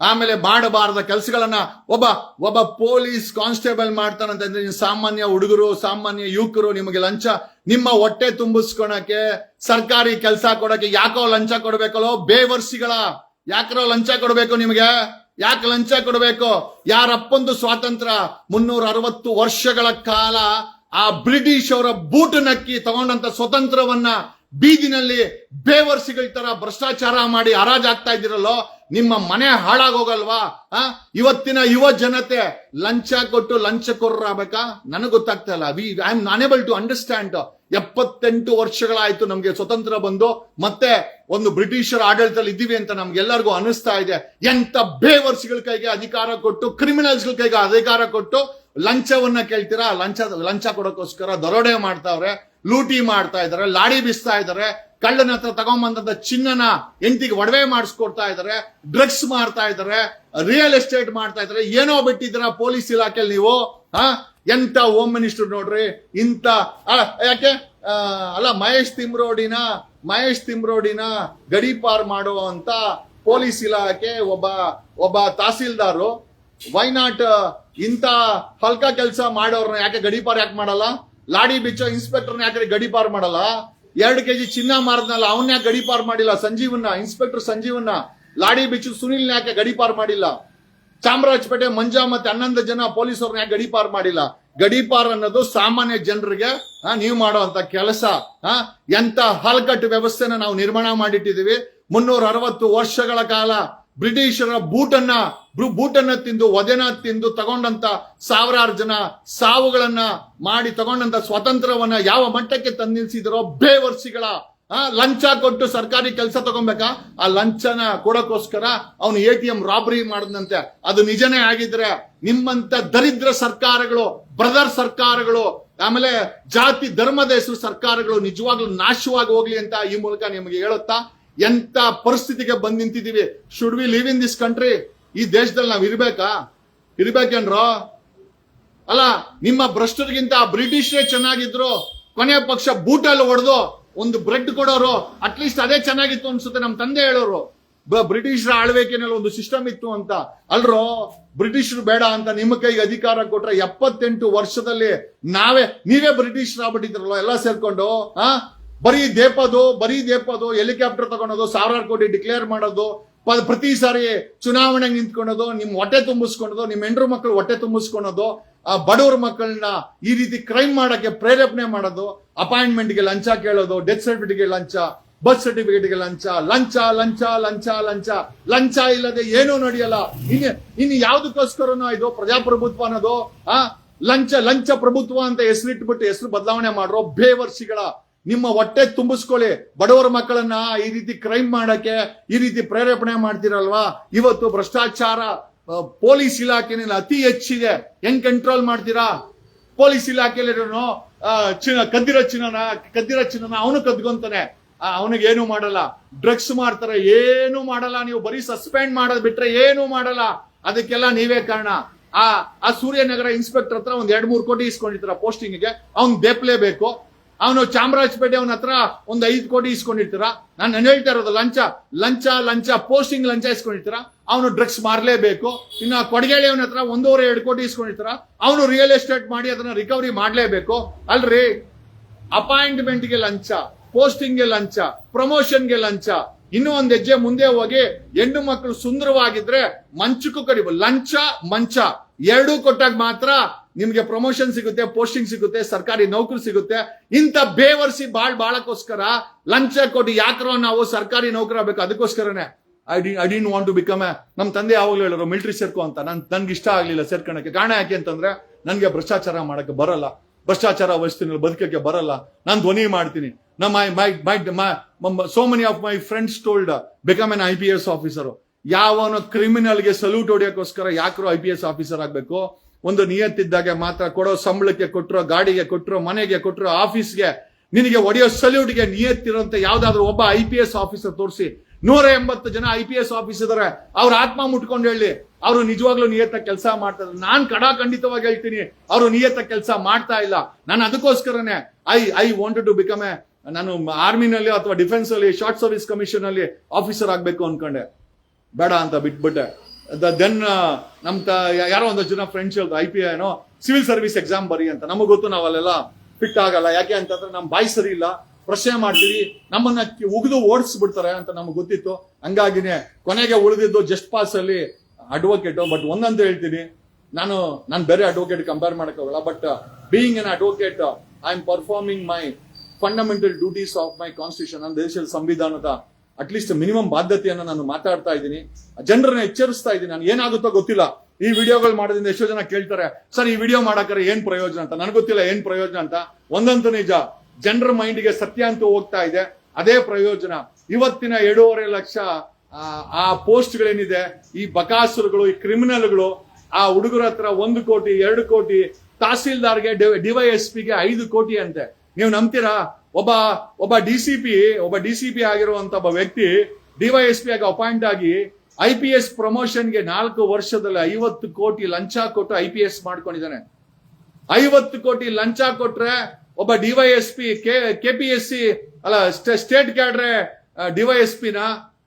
ಆಮೇಲೆ ಮಾಡಬಾರದ ಕೆಲಸಗಳನ್ನ ಒಬ್ಬ ಪೊಲೀಸ್ ಕಾನ್ಸ್ಟೇಬಲ್ ಮಾಡ್ತಾನಂತಂದ್ರೆ ಸಾಮಾನ್ಯ ಹುಡುಗರು, ಸಾಮಾನ್ಯ ಯುವಕರು ನಿಮಗೆ ಲಂಚ, ನಿಮ್ಮ ಹೊಟ್ಟೆ ತುಂಬಿಸ್ಕೊಳಕ್ಕೆ, ಸರ್ಕಾರಿ ಕೆಲಸ ಕೊಡಕ್ಕೆ ಯಾಕೋ ಲಂಚ ಕೊಡ್ಬೇಕಲ್ಲೋ ಬೇವರ್ಸಿಗಳ, ಯಾಕರೋ ಲಂಚ ಕೊಡ್ಬೇಕು ನಿಮಗೆ? ಯಾಕೆ ಲಂಚ ಕೊಡಬೇಕು? ಯಾರಪ್ಪಂದು ಸ್ವಾತಂತ್ರ್ಯ 360 ವರ್ಷಗಳ ಕಾಲ ಆ ಬ್ರಿಟಿಷ್ ಅವರ ಬೂಟು ನಕ್ಕಿ ತಗೊಂಡಂತ ಸ್ವತಂತ್ರವನ್ನ ಬೀದಿನಲ್ಲಿ ಬೇವರ್ಸಿಗಳ ತರ ಭ್ರಷ್ಟಾಚಾರ ಮಾಡಿ ಹರಾಜಾಗ್ತಾ ಇದ್ದೀರಲ್ಲೋ, ನಿಮ್ಮ ಮನೆ ಹಾಳಾಗೋಗಲ್ವಾ? ಇವತ್ತಿನ ಯುವ ಜನತೆ ಲಂಚ ಕೊಟ್ಟು ಲಂಚಕೊರ್ರಾಗಬೇಕಾ? ನನಗೆ ಗೊತ್ತಾಗ್ತಾ ಇಲ್ಲ. I am unable to understand. 78 ವರ್ಷಗಳಾಯ್ತು ನಮ್ಗೆ ಸ್ವತಂತ್ರ ಬಂದು, ಮತ್ತೆ ಒಂದು ಬ್ರಿಟಿಷರ ಆಡಳಿತದಲ್ಲಿ ಇದ್ದೀವಿ ಅಂತ ನಮ್ಗೆಲ್ಲರಿಗೂ ಅನಿಸ್ತಾ ಇದೆ. ಎಂತ ಬೇವರ್ಸಿಗಳ ಕೈಗೆ ಅಧಿಕಾರ ಕೊಟ್ಟು, ಕ್ರಿಮಿನಲ್ಸ್ಗಳ ಕೈಗೆ ಅಧಿಕಾರ ಕೊಟ್ಟು ಲಂಚವನ್ನ ಕೇಳ್ತೀರಾ? ಲಂಚ ಕೊಡೋಕ್ಕೋಸ್ಕರ ದರೋಡೆ ಮಾಡ್ತಾವ್ರೆ, ಲೂಟಿ ಮಾಡ್ತಾ ಇದಾರೆ, ಲಾಡಿ ಬಿಸ್ತಾ ಇದಾರೆ, ಕಳ್ಳನ ಹತ್ರ ತಗೊಂಬಂದಂತ ಚಿನ್ನನ ಹೆಂಡತಿಗೆ ಒಡವೆ ಮಾಡಿಸ್ಕೊಡ್ತಾ ಇದಾರೆ, ಡ್ರಗ್ಸ್ ಮಾಡ್ತಾ ಇದಾರೆ, ರಿಯಲ್ ಎಸ್ಟೇಟ್ ಮಾಡ್ತಾ ಇದಾರೆ. ಏನೋ ಬಿಟ್ಟಿದ್ದೀರಾ ಪೊಲೀಸ್ ಇಲಾಖೆಯಲ್ಲಿ ನೀವು. ಎಂತ ಹೋಮ್ ಮಿನಿಸ್ಟರ್ ನೋಡ್ರಿ ಇಂತ. ಯಾಕೆ ಅಲ್ಲ, ಮಹೇಶ್ ತಿಮ್ರೋಡಿನ ಗಡೀಪಾರ್ ಮಾಡುವಂತ ಪೊಲೀಸ್ ಇಲಾಖೆ ಒಬ್ಬ ತಹಸೀಲ್ದಾರು, ವೈ ನಾಟ್ ಇಂತ ಹಲ್ಕ ಕೆಲಸ ಮಾಡೋರ್ನ ಯಾಕೆ ಗಡೀಪಾರ್ ಯಾಕೆ ಮಾಡಲ್ಲ? ಲಾಡಿ ಬಿಚ್ಚೋ ಇನ್ಸ್ಪೆಕ್ಟರ್ನ ಯಾಕೆ ಗಡೀಪಾರ್ ಮಾಡಲ್ಲ? 2 kg ಚಿನ್ನ ಮಾರದ್ನಲ್ಲ ಅವನ್ನ ಯಾಕೆ ಗಡೀಪಾರ್ ಮಾಡಿಲ್ಲ? ಇನ್ಸ್ಪೆಕ್ಟರ್ ಸಂಜೀವನ್ನ. ಲಾಡಿ ಬಿಚ್ಚು ಸುನಿಲ್ನ ಯಾಕೆ ಗಡೀಪಾರ್ ಮಾಡಿಲ್ಲ? ಚಾಮರಾಜಪೇಟೆ ಮಂಜಾ ಮತ್ತೆ 11 ಜನ ಪೊಲೀಸರನ್ನ ಯಾಕೆ ಗಡೀಪಾರ್ ಮಾಡಿಲ್ಲ? ಗಡೀಪಾರ್ ಅನ್ನೋದು ಸಾಮಾನ್ಯ ಜನರಿಗೆ ನೀವು ಮಾಡುವಂತ ಕೆಲಸ. ಎಂತ ಹಲ್ಕಟ್ಟು ವ್ಯವಸ್ಥೆನ ನಾವು ನಿರ್ಮಾಣ ಮಾಡಿಟ್ಟಿದೀವಿ. 360 ವರ್ಷಗಳ ಕಾಲ ಬ್ರಿಟಿಷರ ಬೂಟನ್ನ ತಿಂದು, ಒದೆನ ತಿಂದು ತಗೊಂಡಂತ ಸಾವಿರಾರು ಜನ ಸಾವುಗಳನ್ನ ಮಾಡಿ ತಗೊಂಡಂತ ಸ್ವಾತಂತ್ರ್ಯವನ್ನ ಯಾವ ಮಟ್ಟಕ್ಕೆ ತಂದಿಳಿಸಿದರೋ ಬೇವರ್ಸಿಗಳ. ಲಂಚ ಕೊಟ್ಟು ಸರ್ಕಾರಿ ಕೆಲಸ ತಗೊಬೇಕಾ? ಆ ಲಂಚನ ಕೊಡೋಕ್ಕೋಸ್ಕರ ಅವನು ATM ರಾಬರಿ ಮಾಡದಂತೆ. ಅದು ನಿಜನೇ ಆಗಿದ್ರೆ ನಿಮ್ಮಂತ ದರಿದ್ರ ಸರ್ಕಾರಗಳು, ಬ್ರದರ್ ಸರ್ಕಾರಗಳು, ಆಮೇಲೆ ಜಾತಿ ಧರ್ಮದ ಹೆಸರು ಸರ್ಕಾರಗಳು ನಿಜವಾಗ್ಲೂ ನಾಶವಾಗಿ ಹೋಗ್ಲಿ ಅಂತ ಈ ಮೂಲಕ ನಿಮಗೆ ಹೇಳುತ್ತಾ, ಎಂತ ಪರಿಸ್ಥಿತಿಗೆ ಬಂದ್ ನಿಂತಿದೀವಿ. Should we live in this country? ಈ ದೇಶದಲ್ಲಿ ನಾವ್ ಇರ್ಬೇಕೇನ್ರೋ? ಅಲ್ಲ, ನಿಮ್ಮ ಭ್ರಷ್ಟರಿಗಿಂತ ಬ್ರಿಟಿಷರೇ ಚೆನ್ನಾಗಿದ್ರು. ಕೊನೆಯ ಪಕ್ಷ ಬೂಟಲ್ಲಿ ಹೊಡೆದು ಒಂದು ಬ್ರೆಡ್ ಕೊಡೋರು, ಅಟ್ಲೀಸ್ಟ್ ಅದೇ ಚೆನ್ನಾಗಿತ್ತು ಅನ್ಸುತ್ತೆ. ನಮ್ ತಂದೆ ಹೇಳೋರು ಬ್ರಿಟಿಷರ ಆಳ್ವಿಕೆನಲ್ಲಿ ಒಂದು ಸಿಸ್ಟಮ್ ಇತ್ತು ಅಂತ. ಅಲ್ರೋ, ಬ್ರಿಟಿಷರು ಬೇಡ ಅಂತ ನಿಮ್ಮ ಕೈಗೆ ಅಧಿಕಾರ ಕೊಟ್ರೆ 78 ವರ್ಷದಲ್ಲಿ ನೀವೇ ಬ್ರಿಟಿಷರ್ ಆಗ್ಬಿಟ್ಟಿದ್ರಲ್ಲ ಎಲ್ಲ ಸೇರ್ಕೊಂಡು. ಬರೀ ದೇಪದು ಹೆಲಿಕಾಪ್ಟರ್ ತಗೊಳೋದು, 1000 ಕೋಟಿ ಡಿಕ್ಲೇರ್ ಮಾಡೋದು, ಪ್ರತಿ ಸಾರಿ ಚುನಾವಣೆಗೆ ನಿಂತ್ಕೊಳ್ಳೋದು, ನಿಮ್ ಹೊಟ್ಟೆ ತುಂಬಿಸ್ಕೊಳೋದು, ನಿಮ್ ಹೆಂಡ್ರು ಮಕ್ಕಳು ಹೊಟ್ಟೆ ತುಂಬಿಸ್ಕೊಳೋದು, ಬಡವ್ರ ಮಕ್ಕಳನ್ನ ಈ ರೀತಿ ಕ್ರೈಮ್ ಮಾಡಕ್ಕೆ ಪ್ರೇರೇಪಣೆ ಮಾಡೋದು, ಅಪಾಯಿಂಟ್ಮೆಂಟ್ಗೆ ಲಂಚ ಕೇಳೋದು, ಡೆತ್ ಸರ್ಟಿಫಿಕೇಟ್ ಲಂಚ, ಬರ್ತ್ ಸರ್ಟಿಫಿಕೇಟ್ಗೆ ಲಂಚ ಇಲ್ಲದೆ ಏನೂ ನಡೆಯಲ್ಲ. ಇನ್ನು ಯಾವ್ದಕ್ಕೋಸ್ಕರನೋ ಇದು ಪ್ರಜಾಪ್ರಭುತ್ವ ಅನ್ನೋದು. ಲಂಚ ಪ್ರಭುತ್ವ ಅಂತ ಹೆಸರು ಬದಲಾವಣೆ ಮಾಡ್ರೋ ಬೇವರ್ಸಿಗಳ. ನಿಮ್ಮ ಹೊಟ್ಟೆ ತುಂಬಿಸ್ಕೊಳ್ಳಿ. ಬಡವರ ಮಕ್ಕಳನ್ನ ಈ ರೀತಿ ಕ್ರೈಮ್ ಮಾಡಕ್ಕೆ ಈ ರೀತಿ ಪ್ರೇರೇಪಣೆ ಮಾಡ್ತಿರಲ್ವಾ? ಇವತ್ತು ಭ್ರಷ್ಟಾಚಾರ ಪೊಲೀಸ್ ಇಲಾಖೆನಲ್ಲಿ ಅತಿ ಹೆಚ್ಚಿದೆ. ಹೆಂಗ್ ಕಂಟ್ರೋಲ್ ಮಾಡ್ತೀರಾ? ಪೊಲೀಸ್ ಇಲಾಖೆಯಲ್ಲಿ ಕದ್ದಿರೋ ಚಿನ್ನನ ಅವನು ಕದ್ಕೊಂತಾನೆ, ಅವನಿಗೆ ಏನು ಮಾಡಲ್ಲ. ಡ್ರಗ್ಸ್ ಮಾಡ್ತಾರೆ, ಏನು ಮಾಡಲ್ಲ. ನೀವು ಬರೀ ಸಸ್ಪೆಂಡ್ ಮಾಡೋದ್ ಬಿಟ್ರೆ ಏನು ಮಾಡಲ್ಲ. ಅದಕ್ಕೆಲ್ಲ ನೀವೇ ಕಾರಣ. ಆ ಸೂರ್ಯನಗರ ಇನ್ಸ್ಪೆಕ್ಟರ್ ಹತ್ರ 1-2-3 ಕೋಟಿ ಇಸ್ಕೊಂಡಿರ್ತಾರ ಪೋಸ್ಟಿಂಗ್ಗೆ, ಅವ್ನ್ ದೇಪ್ಲೇಬೇಕು. ಅವನು ಚಾಮರಾಜಪೇಟೆ ಅವನ ಹತ್ರ 5 ಕೋಟಿ ಇಸ್ಕೊಂಡಿರ್ತೀರಾ. ನಾನು ಹೇಳ್ತಾ ಇರೋದು ಲಂಚ ಪೋಸ್ಟಿಂಗ್ ಲಂಚ ಇಸ್ಕೊಂಡಿರ್ತೀರಾ, ಅವನು ಡ್ರಗ್ಸ್ ಮಾರ್ಲೇಬೇಕು. ಇನ್ನು ಕೊಡಗೇಳಿ ಅವನ ಹತ್ರ 1.5-2 ಕೋಟಿ ಇಸ್ಕೊಂಡಿರ್ತೀರಾ, ಅವನು ರಿಯಲ್ ಎಸ್ಟೇಟ್ ಮಾಡಿ ಅದನ್ನ ರಿಕವರಿ ಮಾಡ್ಲೇಬೇಕು. ಅಲ್ರಿ, ಅಪಾಯಿಂಟ್ಮೆಂಟ್ಗೆ ಲಂಚ, ಪೋಸ್ಟಿಂಗ್ಗೆ ಲಂಚ, ಪ್ರಮೋಷನ್ಗೆ ಲಂಚ. ಇನ್ನೂ ಒಂದ್ ಹೆಜ್ಜೆ ಮುಂದೆ ಹೋಗಿ ಹೆಣ್ಣು ಮಕ್ಕಳು ಸುಂದರವಾಗಿದ್ರೆ ಮಂಚಕ್ಕೂ ಕಡಿಬ ಮಂಚ ಎರಡೂ ಕೊಟ್ಟಾಗ ಮಾತ್ರ ನಿಮ್ಗೆ ಪ್ರಮೋಷನ್ ಸಿಗುತ್ತೆ, ಪೋಸ್ಟಿಂಗ್ ಸಿಗುತ್ತೆ, ಸರ್ಕಾರಿ ನೌಕರಿ ಸಿಗುತ್ತೆ. ಇಂಥ ಬೇವರ್ಸಿ ಬಾಳಕ್ಕೋಸ್ಕರ ಲಂಚ ಕೊಟ್ಟು ಯಾಕ್ರೋ ನಾವು ಸರ್ಕಾರಿ ನೌಕರಿ ಆಗ್ಬೇಕು? ಅದಕ್ಕೋಸ್ಕರನೇ I didn't want to become ನಮ್ ತಂದೆ ಯಾವಾಗ್ಲೂ ಹೇಳೋರು ಮಿಲಿಟರಿ ಸೇರ್ಕೋ ಅಂತ. ನನ್ಗೆ ಇಷ್ಟ ಆಗ್ಲಿಲ್ಲ ಸೇರ್ಕೊಳಕ್ಕೆ. ಕಾರಣ ಯಾಕೆ ಅಂತಂದ್ರೆ ನನ್ಗೆ ಭ್ರಷ್ಟಾಚಾರ ಮಾಡಕ್ಕೆ ಬರಲ್ಲ. ಭ್ರಷ್ಟಾಚಾರ ವ್ಯವಸ್ಥೆನಲ್ಲಿ ಬದುಕಕ್ಕೆ ಬರಲ್ಲ, ನಾನು ಧ್ವನಿ ಮಾಡ್ತೀನಿ. So many of my friends told become an IPS officer. ಯಾವನು ಕ್ರಿಮಿನಲ್ಗೆ ಸಲ್ಯೂಟ್ ಹೊಡಿಯೋಕ್ಕೋಸ್ಕರ ಯಾಕ್ರೋ IPS ಆಫೀಸರ್ ಆಗ್ಬೇಕು? ಒಂದು ನಿಯತ್ತಿದ್ದಾಗ ಮಾತ್ರ, ಕೊಡೋ ಸಂಬಳಕ್ಕೆ ಕೊಟ್ಟರು, ಗಾಡಿಗೆ ಕೊಟ್ಟರು, ಮನೆಗೆ ಕೊಟ್ಟರು, ಆಫೀಸ್ಗೆ ನಿನಗೆ ಹೊಡೆಯೋ ಸಲ್ಯೂಟ್ಗೆ ನಿಯತ್ತಿರೋಂತ ಯಾವ್ದಾದ್ರು ಒಬ್ಬ IPS ಆಫೀಸರ್ ತೋರಿಸಿ. 180 ಜನ IPS ಆಫೀಸರ್ ಇದಾರೆ, ಅವ್ರ ಆತ್ಮ ಮುಟ್ಕೊಂಡು ಹೇಳಿ ಅವರು ನಿಜವಾಗ್ಲೂ ನಿಯತ್ತ ಕೆಲಸ ಮಾಡ್ತಾರೆ. ನಾನ್ ಖಂಡಿತವಾಗಿ ಹೇಳ್ತೀನಿ, ಅವರು ನಿಯತ್ತ ಕೆಲಸ ಮಾಡ್ತಾ ಇಲ್ಲ. ನಾನು ಅದಕ್ಕೋಸ್ಕರನೇ ಐ ವಾಂಟೆಡ್ ಟು ಬಿಕಮ್ ನಾನು ಆರ್ಮಿನಲ್ಲಿ ಅಥವಾ ಡಿಫೆನ್ಸ್ ಅಲ್ಲಿ ಶಾರ್ಟ್ ಸರ್ವಿಸ್ ಕಮಿಷನ್ ಅಲ್ಲಿ ಆಫೀಸರ್ ಆಗ್ಬೇಕು ಅನ್ಕೊಂಡೆ, ಬೇಡ ಅಂತ ಬಿಟ್ಬಿಟ್ಟೆ. ದೆನ್ ಯಾರೋ ಒಂದಷ್ಟು ಜನ ಫ್ರೆಂಡ್ಸ್ ಹೇಳ್ದು IPI ಏನೋ ಸಿವಿಲ್ ಸರ್ವಿಸ್ ಎಕ್ಸಾಮ್ ಬರಿ ಅಂತ. ನಮಗ್ ಗೊತ್ತು ನಾವಲ್ಲೆಲ್ಲ ಫಿಟ್ ಆಗಲ್ಲ, ಯಾಕೆ ಅಂತಂದ್ರೆ ನಮ್ ಬಾಯಿ ಸರಿ ಇಲ್ಲ, ಪ್ರಶ್ನೆ ಮಾಡ್ತೀವಿ, ನಮ್ಮನ್ನ ಉಗಿದು ಓಡಿಸ್ಬಿಡ್ತಾರೆ ಅಂತ ನಮ್ಗೆ ಗೊತ್ತಿತ್ತು. ಹಂಗಾಗಿನೇ ಕೊನೆಗೆ ಉಳಿದಿದ್ದು ಜಸ್ಟ್ ಪಾಸ್ ಅಲ್ಲಿ ಅಡ್ವೊಕೇಟ್. ಬಟ್ ಒಂದಂತ ಹೇಳ್ತೀನಿ, ನಾನು ಬೇರೆ ಅಡ್ವೊಕೇಟ್ ಕಂಪೇರ್ ಮಾಡಕ್ಕಾಗಲ್ಲ. But being N advocate, I am performing my fundamental duties of my constitution. ನನ್ನ ದೇಶದ ಸಂವಿಧಾನದ ಅಟ್ಲೀಸ್ಟ್ ಮಿನಿಮಮ್ ಬಾಧ್ಯತೆಯನ್ನು ನಾನು ಮಾತಾಡ್ತಾ ಇದ್ದೀನಿ, ಜನರನ್ನ ಎಚ್ಚರಿಸ್ತಾ ಇದ್ದೀನಿ. ನಾನು ಏನಾಗುತ್ತೋ ಗೊತ್ತಿಲ್ಲ. ಈ ವಿಡಿಯೋಗಳು ಮಾಡೋದ್ರಿಂದ ಎಷ್ಟೋ ಜನ ಕೇಳ್ತಾರೆ, ಸರ್ ಈ ವಿಡಿಯೋ ಮಾಡಕ್ರೆ ಏನ್ ಪ್ರಯೋಜನ ಅಂತ. ನನಗೆ ಗೊತ್ತಿಲ್ಲ ಏನ್ ಪ್ರಯೋಜನ ಅಂತ. ಒಂದಂತೂ ನಿಜ, ಜನರ ಮೈಂಡ್ಗೆ ಸತ್ಯ ಅಂತೂ ಹೋಗ್ತಾ ಇದೆ, ಅದೇ ಪ್ರಯೋಜನ. ಇವತ್ತಿನ 2.5 ಲಕ್ಷ ಆ ಪೋಸ್ಟ್ಗಳೇನಿದೆ, ಈ ಬಕಾಸುರುಗಳು, ಈ ಕ್ರಿಮಿನಲ್ಗಳು, ಆ ಹುಡುಗರ ಹತ್ರ 1 ಕೋಟಿ 2 ಕೋಟಿ, ತಹಸೀಲ್ದಾರ್ಗೆ DYSPಗೆ 5 ಕೋಟಿ ಅಂತೆ. ನೀವು ನಂಬ್ತೀರಾ? ಒಬ್ಬ DCP ಆಗಿರುವಂತ ಒಬ್ಬ ವ್ಯಕ್ತಿ DYSP ಆಗಿ ಅಪಾಯಿಂಟ್ ಆಗಿ IPS ಪ್ರಮೋಷನ್ಗೆ 4 ವರ್ಷದಲ್ಲಿ 50 ಕೋಟಿ ಲಂಚ ಕೊಟ್ಟು IPS ಮಾಡ್ಕೊಂಡಿದ್ದಾನೆ. 50 ಕೋಟಿ ಲಂಚ ಕೊಟ್ರೆ ಒಬ್ಬ DYSP KPSC ಅಲ್ಲ ಸ್ಟೇಟ್ ಕ್ಯಾಡ್ರೆ DYSPನ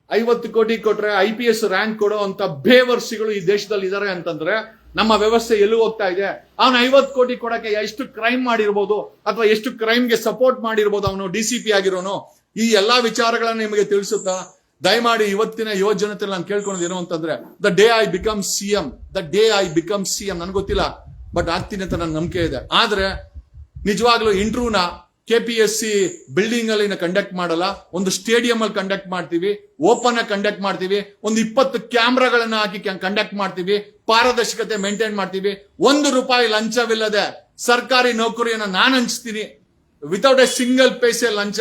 50 ಕೋಟಿ ಕೊಟ್ರೆ IPS ರ್ಯಾಂಕ್ ಕೊಡೋ ಅಂತ ಬೇವರ್ಸಿಗಳು ಈ ದೇಶದಲ್ಲಿ ಇದಾರೆ ಅಂತಂದ್ರೆ ನಮ್ಮ ವ್ಯವಸ್ಥೆ ಎಲ್ಲಿ ಹೋಗ್ತಾ ಇದೆ? ಅವನು 50 ಕೋಟಿ ಕೊಡಕ್ಕೆ ಎಷ್ಟು ಕ್ರೈಮ್ ಮಾಡಿರ್ಬೋದು, ಅಥವಾ ಎಷ್ಟು ಕ್ರೈಮ್ಗೆ ಸಪೋರ್ಟ್ ಮಾಡಿರ್ಬೋದು ಅವನು DCP ಆಗಿರೋನು? ಈ ಎಲ್ಲಾ ವಿಚಾರಗಳನ್ನ ನಿಮಗೆ ತಿಳಿಸುತ್ತಾ ದಯಮಾಡಿ ಇವತ್ತಿನ ಯುವ ಜನತೆ ನಾನು ಕೇಳ್ಕೊಳ್ಳೋದು ಏನು ಅಂತಂದ್ರೆ, the day I become CM, ನನ್ಗೆ ಗೊತ್ತಿಲ್ಲ, ಬಟ್ ಆಗ್ತೀನಿ ಅಂತ ನನ್ನ ನಂಬಿಕೆ ಇದೆ. ಆದ್ರೆ ನಿಜವಾಗ್ಲೂ ಇಂಟರ್ವ್ಯೂನ KPSC ಬಿಲ್ಡಿಂಗ್ ಅಲ್ಲಿ ಕಂಡಕ್ಟ್ ಮಾಡಲ್ಲ, ಒಂದು ಸ್ಟೇಡಿಯಂ ಅಲ್ಲಿ ಕಂಡಕ್ಟ್ ಮಾಡ್ತೀವಿ, ಓಪನ್ ಆಗಿ ಕಂಡಕ್ಟ್ ಮಾಡ್ತೀವಿ, ಒಂದು 20 ಕ್ಯಾಮ್ರಾಗಳನ್ನ ಹಾಕಿ ಕಂಡಕ್ಟ್ ಮಾಡ್ತೀವಿ, ಪಾರದರ್ಶಕತೆ ಮೇಂಟೈನ್ ಮಾಡ್ತೀವಿ. ₹1 ಲಂಚವಿಲ್ಲದೆ ಸರ್ಕಾರಿ ನೌಕರಿಯನ್ನ ನಾನು ಹಂಚ್ತೀನಿ, ವಿತೌಟ್ ಎ ಸಿಂಗಲ್ ಪೈಸೆ ಲಂಚ.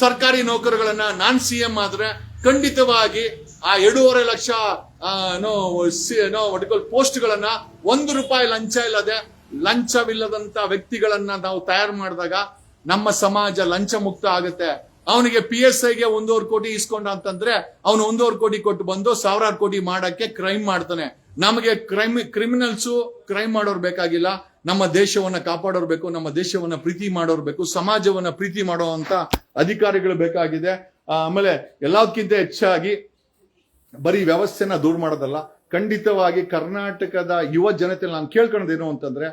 ಸರ್ಕಾರಿ ನೌಕರಿಗಳನ್ನ ನಾನ್ CM ಆದ್ರೆ ಖಂಡಿತವಾಗಿ ಆ 2.5 ಲಕ್ಷ ಪೋಸ್ಟ್ಗಳನ್ನ ₹1 ಲಂಚ ಇಲ್ಲದೆ, ಲಂಚವಿಲ್ಲದಂತ ವ್ಯಕ್ತಿಗಳನ್ನ ನಾವು ತಯಾರು ಮಾಡಿದಾಗ ನಮ್ಮ ಸಮಾಜ ಲಂಚ ಮುಕ್ತ ಆಗುತ್ತೆ. ಅವನಿಗೆ PSIಗೆ 1.5 ಕೋಟಿ ಇಸ್ಕೊಂಡ ಅಂತಂದ್ರೆ ಅವನು 1.5 ಕೋಟಿ ಕೊಟ್ಟು ಬಂದು 1000 ಕೋಟಿ ಮಾಡಕ್ಕೆ ಕ್ರೈಮ್ ಮಾಡ್ತಾನೆ. ನಮಗೆ ಕ್ರಿಮಿನಲ್ಸು ಕ್ರೈಮ್ ಮಾಡೋರು ಬೇಕಾಗಿಲ್ಲ, ನಮ್ಮ ದೇಶವನ್ನ ಕಾಪಾಡೋರು ಬೇಕು, ನಮ್ಮ ದೇಶವನ್ನ ಪ್ರೀತಿ ಮಾಡೋರು ಬೇಕು, ಸಮಾಜವನ್ನ ಪ್ರೀತಿ ಮಾಡುವಂತ ಅಧಿಕಾರಿಗಳು ಬೇಕಾಗಿದೆ. ಆಮೇಲೆ ಎಲ್ಲದಕ್ಕಿಂತ ಹೆಚ್ಚಾಗಿ ಬರೀ ವ್ಯವಸ್ಥೆನ ದೂರ ಮಾಡೋದಲ್ಲ, ಖಂಡಿತವಾಗಿ ಕರ್ನಾಟಕದ ಯುವ ಜನತೆ ನಾನು ಕೇಳ್ಕೊಳ್ಳೋದೇನು ಅಂತಂದ್ರೆ,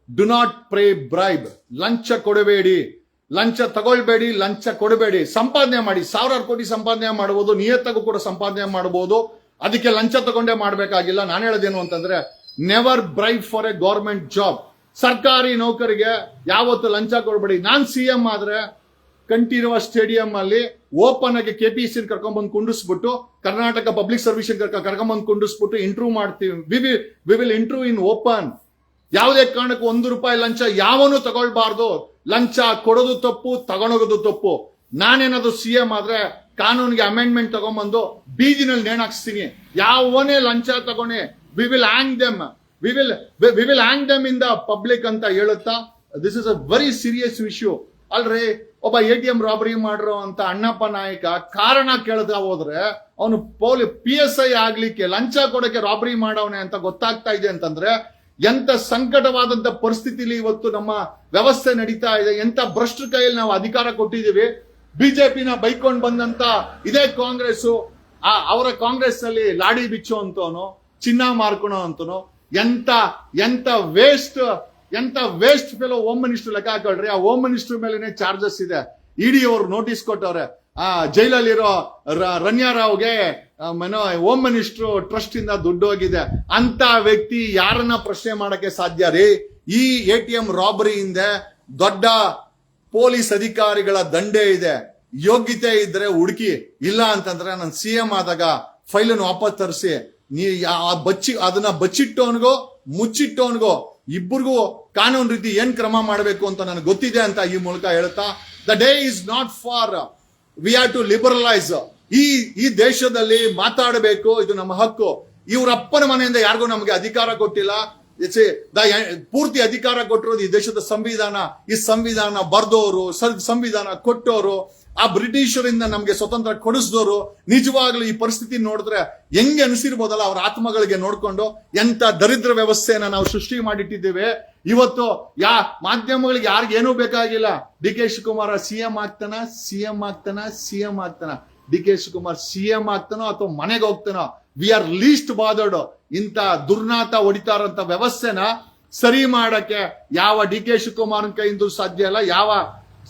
ಡು ನಾಟ್ ಪ್ರೇ ಬ್ರೈಬ್. ಲಂಚ ಕೊಡಬೇಡಿ, ಲಂಚ ತಗೊಳ್ಬೇಡಿ, ಲಂಚ ಕೊಡಬೇಡಿ. ಸಂಪಾದನೆ ಮಾಡಿ, 1000 ಕೋಟಿ ಸಂಪಾದನೆ ಮಾಡಬಹುದು, ನಿಯತ್ತಾಗೂ ಕೂಡ ಸಂಪಾದನೆ ಮಾಡಬಹುದು. ಅದಕ್ಕೆ ಲಂಚ ತಗೊಂಡೇ ಮಾಡ್ಬೇಕಾಗಿಲ್ಲ. ನಾನು ಹೇಳೋದೇನು ಅಂತಂದ್ರೆ, never bribe for A government job. ಸರ್ಕಾರಿ ನೌಕರಿಗೆ ಯಾವತ್ತು ಲಂಚ ಕೊಡಬೇಡಿ. ನಾನ್ CM ಆದ್ರೆ ಕಂಠೀರವ ಸ್ಟೇಡಿಯಂ ಅಲ್ಲಿ ಓಪನ್ ಆಗಿ KPSC ಕರ್ಕೊಂಡ್ಬಂದು ಕುಂಡಿಸ್ಬಿಟ್ಟು, ಕರ್ನಾಟಕ ಪಬ್ಲಿಕ್ ಸರ್ವಿಸ್ ಕರ್ಕೊಂಡ್ಬಂದು ಕುಂಡಿಸ್ಬಿಟ್ಟು ಇಂಟರ್ವ್ಯೂ ಮಾಡ್ತೀವಿ. We will interview in open. ಯಾವುದೇ ಕಾರಣಕ್ಕೂ ₹1 ಲಂಚ ಯಾವನು ತಗೊಳ್ಬಾರ್ದು. ಲಂಚ ಕೊಡೋದು ತಪ್ಪು, ತಗೊಂಡೋಗೋದು ತಪ್ಪು. ನಾನೇನಾದ್ರು CM ಆದ್ರೆ ಕಾನೂನಿಗೆ ಅಮೆಂಡ್ಮೆಂಟ್ ತಗೊಂಡ್ಬಂದು ಬೀದಿನಲ್ಲಿ ನೇಣಾಕ್ಸ್ತೀನಿ. ಯಾವನೇ ಲಂಚ ತಗೊಂಡೆ we will hang them in the public ಅಂತ ಹೇಳುತ್ತಾ, this is a very serious issue. ಅಲ್ರಿ, ಒಬ್ಬ ATM ರಾಬರಿ ಮಾಡಿರೋ ಅಂತ ಅಣ್ಣಪ್ಪ ನಾಯಕ ಕಾರಣ ಕೇಳದ ಹೋದ್ರೆ ಅವನು PSI ಆಗ್ಲಿಕ್ಕೆ ಲಂಚ ಕೊಡಕ್ಕೆ ರಾಬರಿ ಮಾಡವನೆ ಅಂತ ಗೊತ್ತಾಗ್ತಾ ಇದೆ ಅಂತಂದ್ರೆ, ಎಂತ ಸಂಕಟವಾದಂತ ಪರಿಸ್ಥಿತಿಲಿ ಇವತ್ತು ನಮ್ಮ ವ್ಯವಸ್ಥೆ ನಡೀತಾ ಇದೆ. ಎಂತ ಭ್ರಷ್ಟ ಕೈಯಲ್ಲಿ ನಾವು ಅಧಿಕಾರ ಕೊಟ್ಟಿದ್ದೀವಿ. ಬಿಜೆಪಿನ ಬೈಕೊಂಡ್ ಬಂದಂತ ಇದೇ ಕಾಂಗ್ರೆಸ್, ಅವರ ಕಾಂಗ್ರೆಸ್ ನಲ್ಲಿ ಲಾಡಿ ಬಿಚ್ಚೋ ಅಂತವನು, ಚಿನ್ನ ಮಾರ್ಕೊಳೋ ಅಂತನು, ಎಂತ ವೇಸ್ಟ್ ಫೆಲೋ ಹೋಮ್ ಮಿನಿಸ್ಟರ್ ಲೆಕ್ಕ ಹಾಕೊಳ್ರಿ. ಆ ಹೋಮ್ ಮಿನಿಸ್ಟರ್ ಮೇಲೆನೆ ಚಾರ್ಜಸ್ ಇದೆ. ED ಅವರು ನೋಟಿಸ್ ಕೊಟ್ಟವ್ರೆ. ಜೈಲಲ್ಲಿರೋ ರನ್ಯಾರಾವ್ಗೆ ಹೋಮ್ ಮಿನಿಸ್ಟರ್ ಟ್ರಸ್ಟ್ ಇಂದ ದುಡ್ಡು ಹೋಗಿದೆ ಅಂತ ವ್ಯಕ್ತಿ ಯಾರನ್ನ ಪ್ರಶ್ನೆ ಮಾಡಕ್ಕೆ ಸಾಧ್ಯ ರೀ? ಈ ATM ರಾಬರಿಯಿಂದ ದೊಡ್ಡ ಪೊಲೀಸ್ ಅಧಿಕಾರಿಗಳ ದಂಡೆ ಇದೆ. ಯೋಗ್ಯತೆ ಇದ್ರೆ ಹುಡುಕಿ, ಇಲ್ಲ ಅಂತಂದ್ರೆ ನಾನು CM ಆದಾಗ ಫೈಲನ್ನು ವಾಪಸ್ ತರಿಸಿ, ಅದನ್ನ ಬಚ್ಚಿಟ್ಟವನ್ಗೋ ಮುಚ್ಚಿಟ್ಟವನ್ಗೋ ಇಬ್ಬರಿಗೂ ಕಾನೂನು ರೀತಿ ಏನ್ ಕ್ರಮ ಮಾಡಬೇಕು ಅಂತ ನನಗೆ ಗೊತ್ತಿದೆ ಅಂತ ಈ ಮೂಲಕ ಹೇಳ್ತಾ, the day is not for we are to liberalise. ಈ ದೇಶದಲ್ಲಿ ಮಾತಾಡಬೇಕು, ಇದು ನಮ್ಮ ಹಕ್ಕು. ಇವ್ರ ಅಪ್ಪನ ಮನೆಯಿಂದ ಯಾರಿಗೂ ನಮಗೆ ಅಧಿಕಾರ ಕೊಟ್ಟಿಲ್ಲ. ಪೂರ್ತಿ ಅಧಿಕಾರ ಕೊಟ್ಟಿರೋದು ಈ ದೇಶದ ಸಂವಿಧಾನ. ಈ ಸಂವಿಧಾನ ಬರ್ದೋರು, ಸಂವಿಧಾನ ಕೊಟ್ಟೋರು, ಆ ಬ್ರಿಟಿಷರಿಂದ ನಮ್ಗೆ ಸ್ವತಂತ್ರ ಕೊಡಿಸಿದವರು. ನಿಜವಾಗ್ಲೂ ಈ ಪರಿಸ್ಥಿತಿ ನೋಡಿದ್ರೆ ಹೆಂಗೆ ಅನಿಸಿರ್ಬೋದಲ್ಲ ಅವ್ರ ಆತ್ಮಗಳಿಗೆ ನೋಡ್ಕೊಂಡು, ಎಂತ ದರಿದ್ರ ವ್ಯವಸ್ಥೆನ ನಾವು ಸೃಷ್ಟಿ ಮಾಡಿಟ್ಟಿದ್ದೇವೆ. ಇವತ್ತು ಮಾಧ್ಯಮಗಳಿಗೆ ಯಾರಿಗೇನೂ ಬೇಕಾಗಿಲ್ಲ. ಡಿ ಕೆ ಶಿವಕುಮಾರ ಸಿಎಂ ಆಗ್ತಾನ, ಡಿ ಕೆ ಶಿವಕುಮಾರ್ ಸಿಎಂ ಆಗ್ತಾನೋ ಅಥವಾ ಮನೆಗೆ ಹೋಗ್ತಾನೋ, ವಿ ಆರ್ ಲೀಸ್ಟ್ ಬಾದರ್ಡ್. ಇಂತ ದುರ್ನಾತ ಹೊಡಿತಾರಂತ ವ್ಯವಸ್ಥೆನ ಸರಿ ಮಾಡಕ್ಕೆ ಯಾವ ಡಿ ಕೆ ಶಿವಕುಮಾರನ್ ಕೈಯಿಂದ ಸಾಧ್ಯ ಇಲ್ಲ, ಯಾವ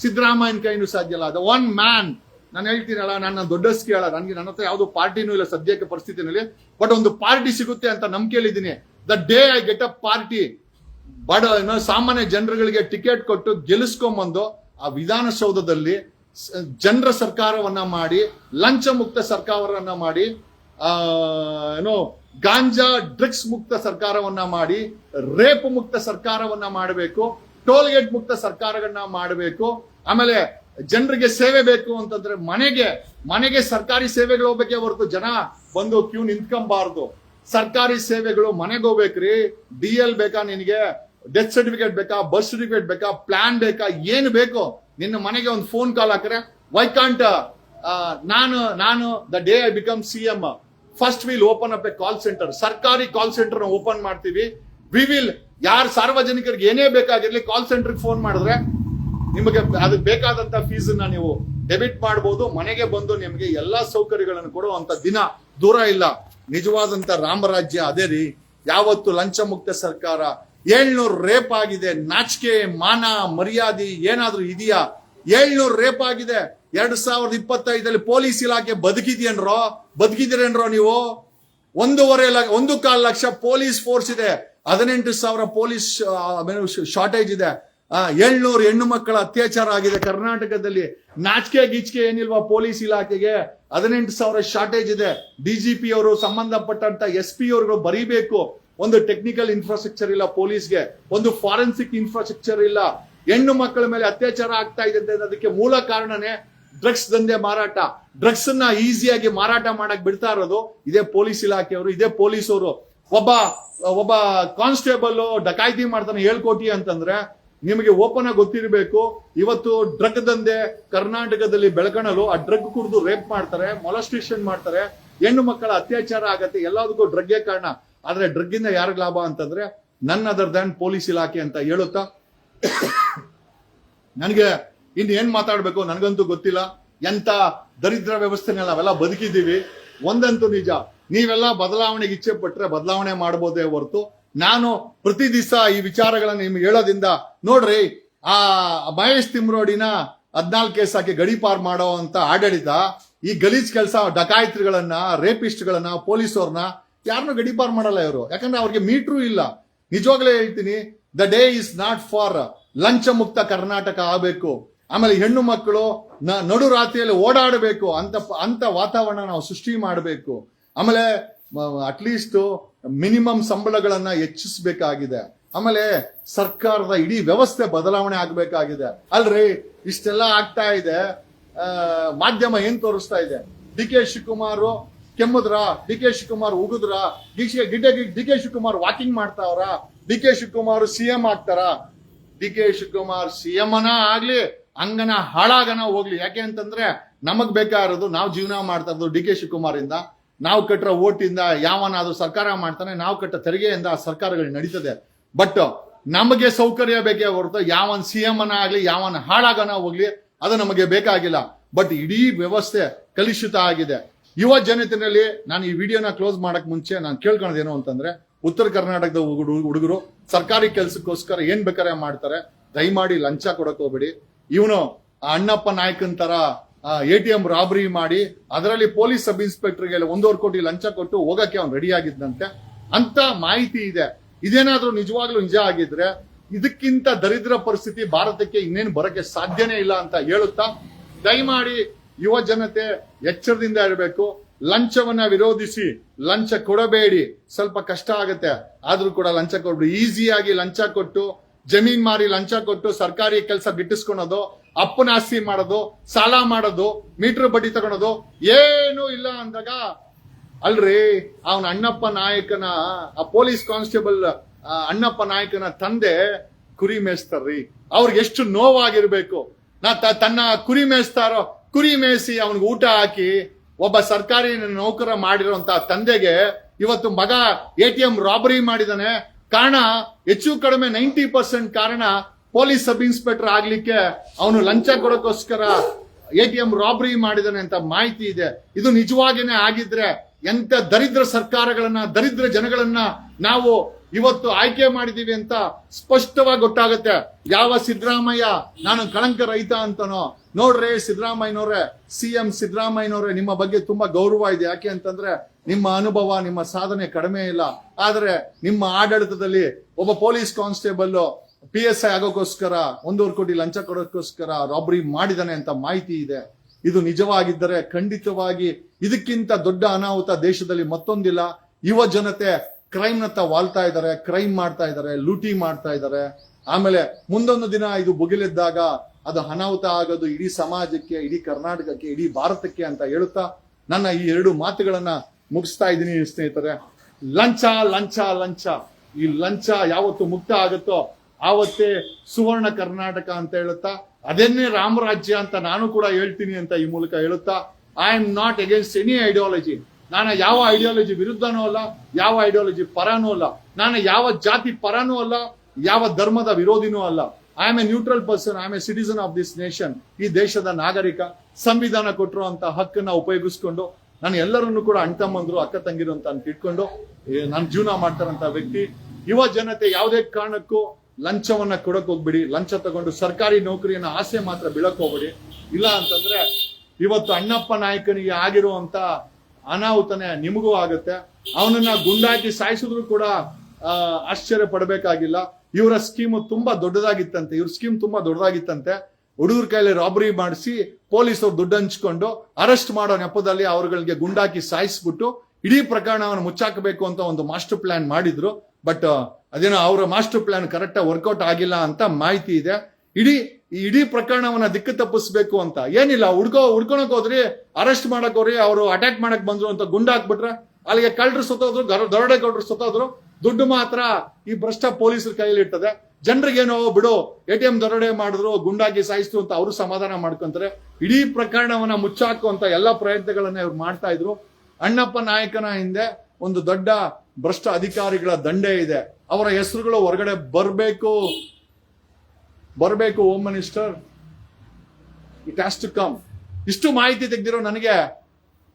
ಸಿದ್ದರಾಮಯ್ಯನ ಕೈಯಿಂದ ಸಾಧ್ಯ ಇಲ್ಲ. ಅದು ಒನ್ ಮ್ಯಾನ್. ನಾನು ಹೇಳ್ತೀನಲ್ಲ, ನನ್ನ ದೊಡ್ಡಸ್ಕಿ ಹೇಳ, ನನ್ನ ಹತ್ರ ಯಾವ್ದು ಪಾರ್ಟಿನೂ ಇಲ್ಲ ಸದ್ಯಕ್ಕೆ ಪರಿಸ್ಥಿತಿನಲ್ಲಿ. ಬಟ್ ಒಂದು ಪಾರ್ಟಿ ಸಿಗುತ್ತೆ ಅಂತ ನಂಬಿಕೆಯಲ್ಲಿದ್ದೀನಿ. The day I get a party, ಸಾಮಾನ್ಯ ಜನರುಗಳಿಗೆ ಟಿಕೆಟ್ ಕೊಟ್ಟು ಗೆಲ್ಲಿಸ್ಕೊಂಬಂದು ಆ ವಿಧಾನಸೌಧದಲ್ಲಿ ಜನರ ಸರ್ಕಾರವನ್ನ ಮಾಡಿ, ಲಂಚ ಮುಕ್ತ ಸರ್ಕಾರವನ್ನ ಮಾಡಿ, ಗಾಂಜಾ ಡ್ರಗ್ಸ್ ಮುಕ್ತ ಸರ್ಕಾರವನ್ನ ಮಾಡಿ, ರೇಪ್ ಮುಕ್ತ ಸರ್ಕಾರವನ್ನ ಮಾಡಬೇಕು, ಟೋಲ್ಗೇಟ್ ಮುಕ್ತ ಸರ್ಕಾರಗಳನ್ನ ಮಾಡಬೇಕು. ಆಮೇಲೆ ಜನರಿಗೆ ಸೇವೆ ಬೇಕು ಅಂತಂದ್ರೆ ಮನೆಗೆ ಸರ್ಕಾರಿ ಸೇವೆಗಳು ಹೋಗ್ಬೇಕೇ ಹೊರತು ಜನ ಬಂದು ಕ್ಯೂ ನಿಂತ್ಕೊಂಬಾರ್ದು. ಸರ್ಕಾರಿ ಸೇವೆಗಳು ಮನೆಗೆ ಹೋಗ್ಬೇಕ್ರಿ. DL ಬೇಕಾ ನಿನಗೆ, ಡೆತ್ ಸರ್ಟಿಫಿಕೇಟ್ ಬೇಕಾ, ಬರ್ತ್ ಸರ್ಟಿಫಿಕೇಟ್ ಬೇಕಾ, ಪ್ಲಾನ್ ಬೇಕಾ, ಏನು ಬೇಕು, ನಿನ್ನ ಮನೆಗೆ ಒಂದು ಫೋನ್ ಕಾಲ್ ಹಾಕ್ರೆ ವೈ ಕಾಂಟ್ ನಾನು the day I become CM first will open up A call centre. ಸರ್ಕಾರಿ ಕಾಲ್ ಸೆಂಟರ್ ಓಪನ್ ಮಾಡ್ತೀವಿ. ವಿ ವಿಲ್ ಯಾರು ಸಾರ್ವಜನಿಕರಿಗೆ ಏನೇ ಬೇಕಾಗಿರ್ಲಿ ಕಾಲ್ ಸೆಂಟರ್ ಫೋನ್ ಮಾಡಿದ್ರೆ ನಿಮಗೆ ಅದಕ್ಕೆ ಬೇಕಾದಂತ ಫೀಸ್ ನೀವು ಡೆಬಿಟ್ ಮಾಡಬಹುದು. ಮನೆಗೆ ಬಂದು ನಿಮಗೆ ಎಲ್ಲಾ ಸೌಕರ್ಯಗಳನ್ನು ಕೊಡುವಂತ ದಿನ ದೂರ ಇಲ್ಲ. ನಿಜವಾದಂತ ರಾಮರಾಜ್ಯ ಅದೇ ರೀ. ಯಾವತ್ತು ಲಂಚ ಮುಕ್ತ ಸರ್ಕಾರ. 700 ರೇಪ್ ಆಗಿದೆ. ನಾಚಿಕೆ ಮಾನ ಮರ್ಯಾದೆ ಏನಾದ್ರೂ ಇದೆಯಾ? 700 ರೇಪ್ ಆಗಿದೆ. 2025 ಪೊಲೀಸ್ ಇಲಾಖೆ ಬದುಕಿದ್ದೀರೇನ್ರೋ ನೀವು? 1.25 ಲಕ್ಷ ಪೊಲೀಸ್ ಫೋರ್ಸ್ ಇದೆ. 18,000 ಪೊಲೀಸ್ ಶಾರ್ಟೇಜ್ ಇದೆ. 700 ಹೆಣ್ಣು ಮಕ್ಕಳ ಅತ್ಯಾಚಾರ ಆಗಿದೆ ಕರ್ನಾಟಕದಲ್ಲಿ. ನಾಚಿಕೆ ಗೀಚಿಕೆ ಏನಿಲ್ವಾ ಪೊಲೀಸ್ ಇಲಾಖೆಗೆ? 18,000 ಶಾರ್ಟೇಜ್ ಇದೆ. DGP ಅವರು ಸಂಬಂಧಪಟ್ಟಂತ SP ಅವರು ಬರೀಬೇಕು. ಒಂದು ಟೆಕ್ನಿಕಲ್ ಇನ್ಫ್ರಾಸ್ಟ್ರಕ್ಚರ್ ಇಲ್ಲ ಪೊಲೀಸ್ಗೆ, ಒಂದು ಫಾರೆನ್ಸಿಕ್ ಇನ್ಫ್ರಾಸ್ಟ್ರಕ್ಚರ್ ಇಲ್ಲ. ಹೆಣ್ಣು ಮಕ್ಕಳ ಮೇಲೆ ಅತ್ಯಾಚಾರ ಆಗ್ತಾ ಇದೆ ಅಂತ ಅದಕ್ಕೆ ಮೂಲ ಕಾರಣನೇ ಡ್ರಗ್ಸ್ ದಂಧೆ ಮಾರಾಟ. ಡ್ರಗ್ಸ್ ಅನ್ನ ಈಸಿಯಾಗಿ ಮಾರಾಟ ಮಾಡಕ್ ಬಿಡ್ತಾ ಇರೋದು ಇದೇ ಪೊಲೀಸ್ ಇಲಾಖೆಯವರು, ಇದೇ ಪೊಲೀಸವರು. ಒಬ್ಬ ಕಾನ್ಸ್ಟೇಬಲ್ ಡಕಾಯಿತಿ ಮಾಡ್ತಾನೆ 7 ಕೋಟಿ ಅಂತಂದ್ರೆ ನಿಮಗೆ ಓಪನ್ ಆಗಿ ಗೊತ್ತಿರಬೇಕು. ಇವತ್ತು ಡ್ರಗ್ ದಂಧೆ ಕರ್ನಾಟಕದಲ್ಲಿ ಬೆಳಕಣಲು ಆ ಡ್ರಗ್ ಕುಡಿದು ರೇಪ್ ಮಾಡ್ತಾರೆ, ಮೊಲಸ್ಟೇಷನ್ ಮಾಡ್ತಾರೆ, ಹೆಣ್ಣು ಮಕ್ಕಳ ಅತ್ಯಾಚಾರ ಆಗತ್ತೆ. ಎಲ್ಲದಕ್ಕೂ ಡ್ರಗ್ಗೆ ಕಾರಣ. ಆದ್ರೆ ಡ್ರಗ್ ಇಂದ ಯಾರಿಗ ಲಾಭ ಅಂತಂದ್ರೆ ನನ್ ಅದರ್ ದನ್ ಪೊಲೀಸ್ ಇಲಾಖೆ ಅಂತ ಹೇಳುತ್ತಾ ನನಗೆ ಇನ್ನು ಏನ್ ಮಾತಾಡ್ಬೇಕು ನನಗಂತೂ ಗೊತ್ತಿಲ್ಲ. ಎಂತ ದರಿದ್ರ ವ್ಯವಸ್ಥೆನ ನಾವೆಲ್ಲ ಬದುಕಿದ್ದೀವಿ. ಒಂದಂತೂ ನಿಜ, ನೀವೆಲ್ಲ ಬದಲಾವಣೆಗೆ ಇಚ್ಛೆ ಪಟ್ರೆ ಬದಲಾವಣೆ ಮಾಡಬಹುದೇ ಹೊರತು ನಾನು ಪ್ರತಿ ದಿವಸ ಈ ವಿಚಾರಗಳನ್ನ ನಿಮ್ಗೆ ಹೇಳೋದ್ರಿಂದ ನೋಡ್ರಿ, ಆ ಮಹೇಶ್ ತಿಮ್ರೋಡಿನ 14 ಕೇಸ್ ಹಾಕಿ ಗಡಿಪಾರ್ ಮಾಡೋ ಅಂತ ಆಡಳಿತ, ಈ ಗಲೀಜ್ ಕೆಲಸ ಡಕಾಯಿತ್ರಿಗಳನ್ನ, ರೇಪಿಸ್ಟ್ಗಳನ್ನ, ಪೊಲೀಸವ್ರನ್ನ ಯಾರನ್ನೂ ಗಡಿಪಾರ್ ಮಾಡಲ್ಲ ಇವರು. ಯಾಕಂದ್ರೆ ಅವ್ರಿಗೆ ಮೀಟ್ರೂ ಇಲ್ಲ. ನಿಜವಾಗ್ಲೇ ಹೇಳ್ತೀನಿ, the day is not for ಲಂಚ ಮುಕ್ತ ಕರ್ನಾಟಕ ಆಗಬೇಕು. ಆಮೇಲೆ ಹೆಣ್ಣು ಮಕ್ಕಳು ನಡು ರಾತ್ರಿಯಲ್ಲಿ ಓಡಾಡಬೇಕು ಅಂತ ವಾತಾವರಣ ನಾವು ಸೃಷ್ಟಿ ಮಾಡಬೇಕು. ಆಮೇಲೆ ಅಟ್ಲೀಸ್ಟ್ ಮಿನಿಮಮ್ ಸಂಬಳಗಳನ್ನ ಹೆಚ್ಚಿಸಬೇಕಾಗಿದೆ. ಆಮೇಲೆ ಸರ್ಕಾರದ ಇಡೀ ವ್ಯವಸ್ಥೆ ಬದಲಾವಣೆ ಆಗ್ಬೇಕಾಗಿದೆ. ಅಲ್ರಿ, ಇಷ್ಟೆಲ್ಲ ಆಗ್ತಾ ಇದೆ. ಮಾಧ್ಯಮ ಏನ್ ತೋರಿಸ್ತಾ ಇದೆ? ಡಿ ಕೆ ಶಿವಕುಮಾರ್ ಕೆಮ್ಮದ್ರ, ಡಿ ಕೆ ಶಿವಕುಮಾರ್ ಉಗಿದ್ರ, ಡಿ ಕೆ ಶಿವಕುಮಾರ್ ವಾಕಿಂಗ್ ಮಾಡ್ತಾವ್ರ, ಡಿ ಕೆ ಶಿವಕುಮಾರ್ CM ಆಗ್ತಾರ? ಡಿ ಕೆ ಶಿವಕುಮಾರ್ CM ಆಗ್ಲಿ, ಅಂಗನ ಹಾಳಾಗನ ಹೋಗ್ಲಿ. ಯಾಕೆ ಅಂತಂದ್ರೆ ನಮಗ್ ಬೇಕಾಗಿರೋದು, ನಾವು ಜೀವನ ಮಾಡ್ತಾ ಇರೋದು ಡಿ ಕೆ ಶಿವಕುಮಾರ್ ಇಂದ. ನಾವು ಕಟ್ಟರೋ ಓಟಿಂದ ಯಾವನಾದ್ರೂ ಸರ್ಕಾರ ಮಾಡ್ತಾನೆ, ನಾವು ಕಟ್ಟ ತೆರಿಗೆಯಿಂದ ಆ ಸರ್ಕಾರಗಳು ನಡೀತದೆ. ಬಟ್ ನಮಗೆ ಸೌಕರ್ಯ ಬೇಕೇ ಹೊರತು ಯಾವನ್ CM ಆಗ್ಲಿ, ಯಾವನ್ ಹಾಳಾಗನ ಹೋಗ್ಲಿ, ಅದು ನಮಗೆ ಬೇಕಾಗಿಲ್ಲ. ಬಟ್ ಇಡೀ ವ್ಯವಸ್ಥೆ ಕಲುಷಿತ ಆಗಿದೆ. ಯುವ ಜನತೆಯಲ್ಲಿ ನಾನು ಈ ವಿಡಿಯೋನ ಕ್ಲೋಸ್ ಮಾಡಕ್ ಮುಂಚೆ ನಾನು ಕೇಳ್ಕೊಳ್ಳೋದೇನು ಅಂತಂದ್ರೆ, ಉತ್ತರ ಕರ್ನಾಟಕದ ಹುಡುಗರು ಸರ್ಕಾರಿ ಕೆಲ್ಸಕ್ಕೋಸ್ಕರ ಏನ್ ಬೇಕಾರೆ ಮಾಡ್ತಾರೆ. ದಯಮಾಡಿ ಲಂಚ ಕೊಡಕ್ ಹೋಗ್ಬೇಡಿ. ಇವನು ಅಣ್ಣಪ್ಪ ನಾಯ್ಕನ್ ತರ ATM ರಾಬರಿ ಮಾಡಿ ಅದರಲ್ಲಿ ಪೊಲೀಸ್ ಸಬ್ ಇನ್ಸ್ಪೆಕ್ಟರ್ಗೆ 1.5 ಕೋಟಿ ಲಂಚ ಕೊಟ್ಟು ಹೋಗಕ್ಕೆ ಅವ್ನು ರೆಡಿ ಆಗಿದ್ದಂತೆ ಅಂತ ಮಾಹಿತಿ ಇದೆ. ಇದೇನಾದ್ರೂ ನಿಜವಾಗ್ಲೂ ನಿಜ ಆಗಿದ್ರೆ ಇದಕ್ಕಿಂತ ದರಿದ್ರ ಪರಿಸ್ಥಿತಿ ಭಾರತಕ್ಕೆ ಇನ್ನೇನು ಬರಕ್ಕೆ ಸಾಧ್ಯನೇ ಇಲ್ಲ ಅಂತ ಹೇಳುತ್ತಾ, ದಯಮಾಡಿ ಯುವ ಜನತೆ ಎಚ್ಚರದಿಂದ ಇರಬೇಕು. ಲಂಚವನ್ನ ವಿರೋಧಿಸಿ, ಲಂಚ ಕೊಡಬೇಡಿ. ಸ್ವಲ್ಪ ಕಷ್ಟ ಆಗತ್ತೆ, ಆದ್ರೂ ಕೂಡ ಲಂಚ ಕೊಡ್ಬೇಡಿ. ಈಸಿಯಾಗಿ ಲಂಚ ಕೊಟ್ಟು, ಜಮೀನ್ ಮಾರಿ ಲಂಚ ಕೊಟ್ಟು ಸರ್ಕಾರಿ ಕೆಲಸ ಗಿಟ್ಟಿಸ್ಕೊಳೋದು, ಅಪ್ಪನ ಆಸ್ತಿ ಮಾಡೋದು, ಸಾಲ ಮಾಡೋದು, ಮೀಟರ್ ಬಡ್ಡಿ ತಗೊಳೋದು ಏನು ಇಲ್ಲ ಅಂದಾಗ, ಅಲ್ರಿ ಅವನ ಅಣ್ಣಪ್ಪ ನಾಯಕನ, ಆ ಪೊಲೀಸ್ ಕಾನ್ಸ್ಟೇಬಲ್ ಅಣ್ಣಪ್ಪ ನಾಯಕನ ತಂದೆ ಕುರಿ ಮೇಯಿಸ್ತಾರ್ರಿ. ಅವ್ರಿಗೆ ಎಷ್ಟು ನೋವಾಗಿರ್ಬೇಕು. ತನ್ನ ಕುರಿ ಮೇಯಿಸ್ತಾರೋ, ಕುರಿ ಮೇಯಿಸಿ ಅವನಿಗೆ ಊಟ ಹಾಕಿ ಒಬ್ಬ ಸರ್ಕಾರಿ ನೌಕರ ಮಾಡಿರುವಂತ ತಂದೆಗೆ ಇವತ್ತು ಮಗ ATM ರಾಬರಿ ಮಾಡಿದಾನೆ. ಕಾರಣ ಹೆಚ್ಚು ಕಡಿಮೆ 90% ಕಾರಣ ಪೊಲೀಸ್ ಸಬ್ ಇನ್ಸ್ಪೆಕ್ಟರ್ ಆಗ್ಲಿಕ್ಕೆ ಅವನು ಲಂಚ ಕೊಡೋಕ್ಕೋಸ್ಕರ ATM ರಾಬರಿ ಮಾಡಿದಾನೆ ಅಂತ ಮಾಹಿತಿ ಇದೆ. ಇದು ನಿಜವಾಗಿನೇ ಆಗಿದ್ರೆ ಎಂತ ದರಿದ್ರ ಸರ್ಕಾರಗಳನ್ನ, ದರಿದ್ರ ಜನಗಳನ್ನ ನಾವು ಇವತ್ತು ಆಯ್ಕೆ ಮಾಡಿದೀವಿ ಅಂತ ಸ್ಪಷ್ಟವಾಗಿ ಗೊತ್ತಾಗುತ್ತೆ. ಯಾವ ಸಿದ್ದರಾಮಯ್ಯ ನಾನು ಕಳಂಕ ರಹಿತ ಅಂತನೋ, ನೋಡ್ರಿ ಸಿದ್ದರಾಮಯ್ಯನವ್ರೆ, CM ಸಿದ್ದರಾಮಯ್ಯನವ್ರೆ, ನಿಮ್ಮ ಬಗ್ಗೆ ತುಂಬಾ ಗೌರವ ಇದೆ. ಯಾಕೆ ಅಂತಂದ್ರೆ ನಿಮ್ಮ ಅನುಭವ, ನಿಮ್ಮ ಸಾಧನೆ ಕಡಿಮೆ ಇಲ್ಲ. ಆದ್ರೆ ನಿಮ್ಮ ಆಡಳಿತದಲ್ಲಿ ಒಬ್ಬ ಪೊಲೀಸ್ ಕಾನ್ಸ್ಟೇಬಲ್ PSI ಆಗೋಕ್ಕೋಸ್ಕರ 1.5 ಕೋಟಿ ಲಂಚ ಕೊಡೋಕ್ಕೋಸ್ಕರ ರಾಬರಿ ಮಾಡಿದಾನೆ ಅಂತ ಮಾಹಿತಿ ಇದೆ. ಇದು ನಿಜವಾಗಿದ್ದರೆ ಖಂಡಿತವಾಗಿ ಇದಕ್ಕಿಂತ ದೊಡ್ಡ ಅನಾಹುತ ದೇಶದಲ್ಲಿ ಮತ್ತೊಂದಿಲ್ಲ. ಯುವ ಜನತೆ ಕ್ರೈಮ್ ನತ್ತ ವಾಲ್ತಾ ಇದ್ದಾರೆ, ಕ್ರೈಮ್ ಮಾಡ್ತಾ ಇದ್ದಾರೆ, ಲೂಟಿ ಮಾಡ್ತಾ ಇದ್ದಾರೆ. ಆಮೇಲೆ ಮುಂದೊಂದು ದಿನ ಇದು ಭುಗಿಲೆದ್ದಾಗ ಅದು ಅನಾಹುತ ಆಗೋದು ಇಡೀ ಸಮಾಜಕ್ಕೆ, ಇಡೀ ಕರ್ನಾಟಕಕ್ಕೆ, ಇಡೀ ಭಾರತಕ್ಕೆ ಅಂತ ಹೇಳುತ್ತಾ ನನ್ನ ಈ 2 ಮಾತುಗಳನ್ನ ಮುಗಿಸ್ತಾ ಇದ್ದೀನಿ ಸ್ನೇಹಿತರೆ. ಲಂಚ ಲಂಚ ಲಂಚ, ಈ ಲಂಚ ಯಾವತ್ತು ಮುಕ್ತ ಆಗುತ್ತೋ ಆವತ್ತೇ ಸುವರ್ಣ ಕರ್ನಾಟಕ ಅಂತ ಹೇಳುತ್ತಾ, ಅದನ್ನೇ ರಾಮರಾಜ್ಯ ಅಂತ ನಾನು ಕೂಡ ಹೇಳ್ತೀನಿ ಅಂತ ಈ ಮೂಲಕ ಹೇಳುತ್ತಾ, I am not against any ideology. ನಾನು ಯಾವ ಐಡಿಯಾಲಜಿ ವಿರುದ್ಧನೂ ಅಲ್ಲ, ಯಾವ ಐಡಿಯಾಲಜಿ ಪರನೂ ಅಲ್ಲ, ನಾನು ಯಾವ ಜಾತಿ ಪರನೂ ಅಲ್ಲ, ಯಾವ ಧರ್ಮದ ವಿರೋಧಿನೂ ಅಲ್ಲ. I am A neutral person, I am A citizen of this nation. ಈ ದೇಶದ ನಾಗರಿಕ, ಸಂವಿಧಾನ ಕೊಟ್ಟಿರುವಂತ ಹಕ್ಕನ್ನ ಉಪಯೋಗಿಸ್ಕೊಂಡು ನಾನು ಎಲ್ಲರನ್ನು ಕೂಡ ಅಣ್ತಮ್ಮಂದ್ರು, ಅಕ್ಕ ತಂಗಿರು ಅಂತ ಇಟ್ಕೊಂಡು ನಾನು ಜೀವನ ಮಾಡ್ತಾರಂತ ವ್ಯಕ್ತಿ. ಯುವ ಜನತೆ ಯಾವುದೇ ಕಾರಣಕ್ಕೂ ಲಂಚವನ್ನ ಕೊಡಕ್ ಹೋಗ್ಬಿಡಿ. ಲಂಚ ತಗೊಂಡು ಸರ್ಕಾರಿ ನೌಕರಿಯನ್ನ ಆಸೆ ಮಾತ್ರ ಬೀಳಕ್ ಹೋಗ್ಬಿಡಿ. ಇಲ್ಲ ಅಂತಂದ್ರೆ ಇವತ್ತು ಅಣ್ಣಪ್ಪ ನಾಯಕನಿಗೆ ಆಗಿರುವಂತ ಅನಾಹುತನೇ ನಿಮಗೂ ಆಗುತ್ತೆ. ಅವನನ್ನ ಗುಂಡಾಕಿ ಸಾಯಿಸಿದ್ರು ಕೂಡ ಆಶ್ಚರ್ಯ ಪಡಬೇಕಾಗಿಲ್ಲ. ಇವರ ಸ್ಕೀಮ್ ತುಂಬಾ ದೊಡ್ಡದಾಗಿತ್ತಂತೆ. ಹುಡುಗರ ಕೈಲಿ ರಾಬರಿ ಮಾಡಿಸಿ ಪೊಲೀಸರು ದುಡ್ಡು ಹಂಚ್ಕೊಂಡು ಅರೆಸ್ಟ್ ಮಾಡೋ ನೆಪದಲ್ಲಿ ಅವರುಗಳಿಗೆ ಗುಂಡಾಕಿ ಸಾಯಿಸ್ಬಿಟ್ಟು ಇಡೀ ಪ್ರಕರಣವನ್ನು ಮುಚ್ಚಾಕಬೇಕು ಅಂತ ಒಂದು ಮಾಸ್ಟರ್ ಪ್ಲಾನ್ ಮಾಡಿದ್ರು. ಬಟ್ ಅದೇನೋ ಅವರ ಮಾಸ್ಟರ್ ಪ್ಲಾನ್ ಕರೆಕ್ಟ್ ಆಗಿ ವರ್ಕೌಟ್ ಆಗಿಲ್ಲ ಅಂತ ಮಾಹಿತಿ ಇದೆ. ಇಡೀ ಪ್ರಕರಣವನ್ನ ದಿಕ್ಕು ತಪ್ಪಿಸ್ಬೇಕು ಅಂತ ಏನಿಲ್ಲ, ಹುಡ್ಕೊಳಕ್ ಹೋದ್ರಿ, ಅರೆಸ್ಟ್ ಮಾಡಕ್ ಹೋದ್ರಿ, ಅವರು ಅಟ್ಯಾಕ್ ಮಾಡಕ್ ಬಂದ್ರು ಅಂತ ಗುಂಡು ಹಾಕ್ಬಿಟ್ರೆ ಅಲ್ಲಿಗೆ ಕಳ್ಳರು ಸತ್ತೋದ್ರು, ದರೋಡೆಕೋರರು ಸತ್ತೋದ್ರು. ದುಡ್ಡು ಮಾತ್ರ ಈ ಭ್ರಷ್ಟ ಪೊಲೀಸರ ಕೈಯಲ್ಲಿ ಇರ್ತದೆ. ಜನರಿಗೇನೋ ಬಿಡು, ATM ದರೋಡೆ ಮಾಡಿದ್ರು, ಗುಂಡಾಗಿ ಸಾಯಿಸ್ತು ಅಂತ ಅವರು ಸಮಾಧಾನ ಮಾಡ್ಕೊಂತಾರೆ. ಇಡೀ ಪ್ರಕರಣವನ್ನ ಮುಚ್ಚಾಕುವಂತ ಎಲ್ಲಾ ಪ್ರಯತ್ನಗಳನ್ನ ಇವ್ರು ಮಾಡ್ತಾ ಇದ್ರು. ಅಣ್ಣಪ್ಪ ನಾಯಕನ ಹಿಂದೆ ಒಂದು ದೊಡ್ಡ ಭ್ರಷ್ಟ ಅಧಿಕಾರಿಗಳ ದಂಡೆ ಇದೆ. ಅವರ ಹೆಸರುಗಳು ಹೊರಗಡೆ ಬರಬೇಕು. Home minister, it has to come. ಇಷ್ಟು ಮಾಹಿತಿ ತೆಗೆದಿರೋ ನನಗೆ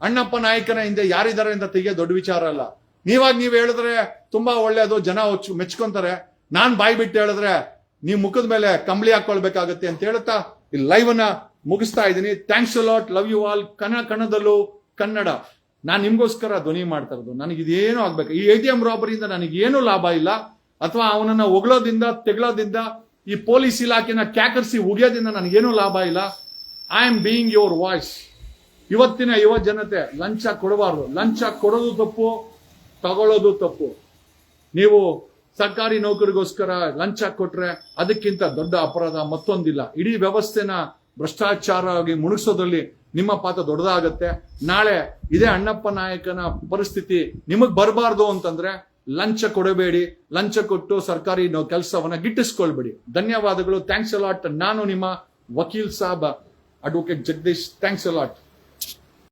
ಅಣ್ಣಪ್ಪ ನಾಯಕನ ಹಿಂದೆ ಯಾರಿದ್ದಾರೆ ಅಂತ ತೆಗಿಯೋ ದೊಡ್ಡ ವಿಚಾರ ಅಲ್ಲ. ನೀವ್ ಹೇಳಿದ್ರೆ ತುಂಬಾ ಒಳ್ಳೇದು, ಜನ ಮೆಚ್ಕೊಂತಾರೆ. ನಾನ್ ಬಾಯಿ ಬಿಟ್ಟು ಹೇಳಿದ್ರೆ ನೀವ್ ಮುಖದ ಮೇಲೆ ಕಂಬಳಿ ಹಾಕೊಳ್ಬೇಕಾಗತ್ತೆ ಅಂತ ಹೇಳ್ತಾ ಈ ಲೈವ್ ಅನ್ನ ಮುಗಿಸ್ತಾ ಇದ್ದೀನಿ. Thanks a lot, love you all. ಕನ್ನಡದಲ್ಲೂ ಕನ್ನಡ. ನಾನ್ ನಿಮ್ಗೋಸ್ಕರ ಧ್ವನಿ ಮಾಡ್ತಾ ಇರೋದು. ನನಗೆ ಇದೇನು ಆಗ್ಬೇಕು. ಈ ATM ರಾಬರಿಯಿಂದ ನನಗೇನು ಲಾಭ ಇಲ್ಲ, ಅಥವಾ ಅವನನ್ನ ಹೊಗಳೋದ್ರಿಂದ, ತೆಗಳೋದ್ರಿಂದ, ಈ ಪೊಲೀಸ್ ಇಲಾಖೆನ ಕ್ಯಾಕರ್ಸಿ ಉಗಿಯೋದ್ರಿಂದ ನನಗೇನು ಲಾಭ ಇಲ್ಲ. I am being your voice. ಇವತ್ತಿನ ಯುವ ಜನತೆ ಲಂಚ ಕೊಡಬಾರ್ದು. ಲಂಚ ಕೊಡೋದು ತಪ್ಪು, ತಗೊಳ್ಳೋದು ತಪ್ಪು. ನೀವು ಸರ್ಕಾರಿ ನೌಕರಿಗೋಸ್ಕರ ಲಂಚ ಕೊಟ್ರೆ ಅದಕ್ಕಿಂತ ದೊಡ್ಡ ಅಪರಾಧ ಮತ್ತೊಂದಿಲ್ಲ. ಇಡೀ ವ್ಯವಸ್ಥೆನ ಭ್ರಷ್ಟಾಚಾರವಾಗಿ ಮುಳುಗಿಸೋದ್ರಲ್ಲಿ ನಿಮ್ಮ ಪಾತ್ರ ದೊಡ್ಡದಾಗತ್ತೆ. ನಾಳೆ ಇದೇ ಅಣ್ಣಪ್ಪ ನಾಯಕನ ಪರಿಸ್ಥಿತಿ ನಿಮಗ್ ಬರಬಾರ್ದು ಅಂತಂದ್ರೆ ಲಂಚ ಕೊಡಬೇಡಿ. ಲಂಚ ಕೊಟ್ಟು ಸರ್ಕಾರಿ ಕೆಲಸವನ್ನ ಗಿಟ್ಟಿಸ್ಕೊಳ್ಬೇಡಿ. ಧನ್ಯವಾದಗಳು. Thanks a lot. ನಾನು ನಿಮ್ಮ ವಕೀಲ್ ಸಾಬ್, advocate Jagadish. Thanks a lot.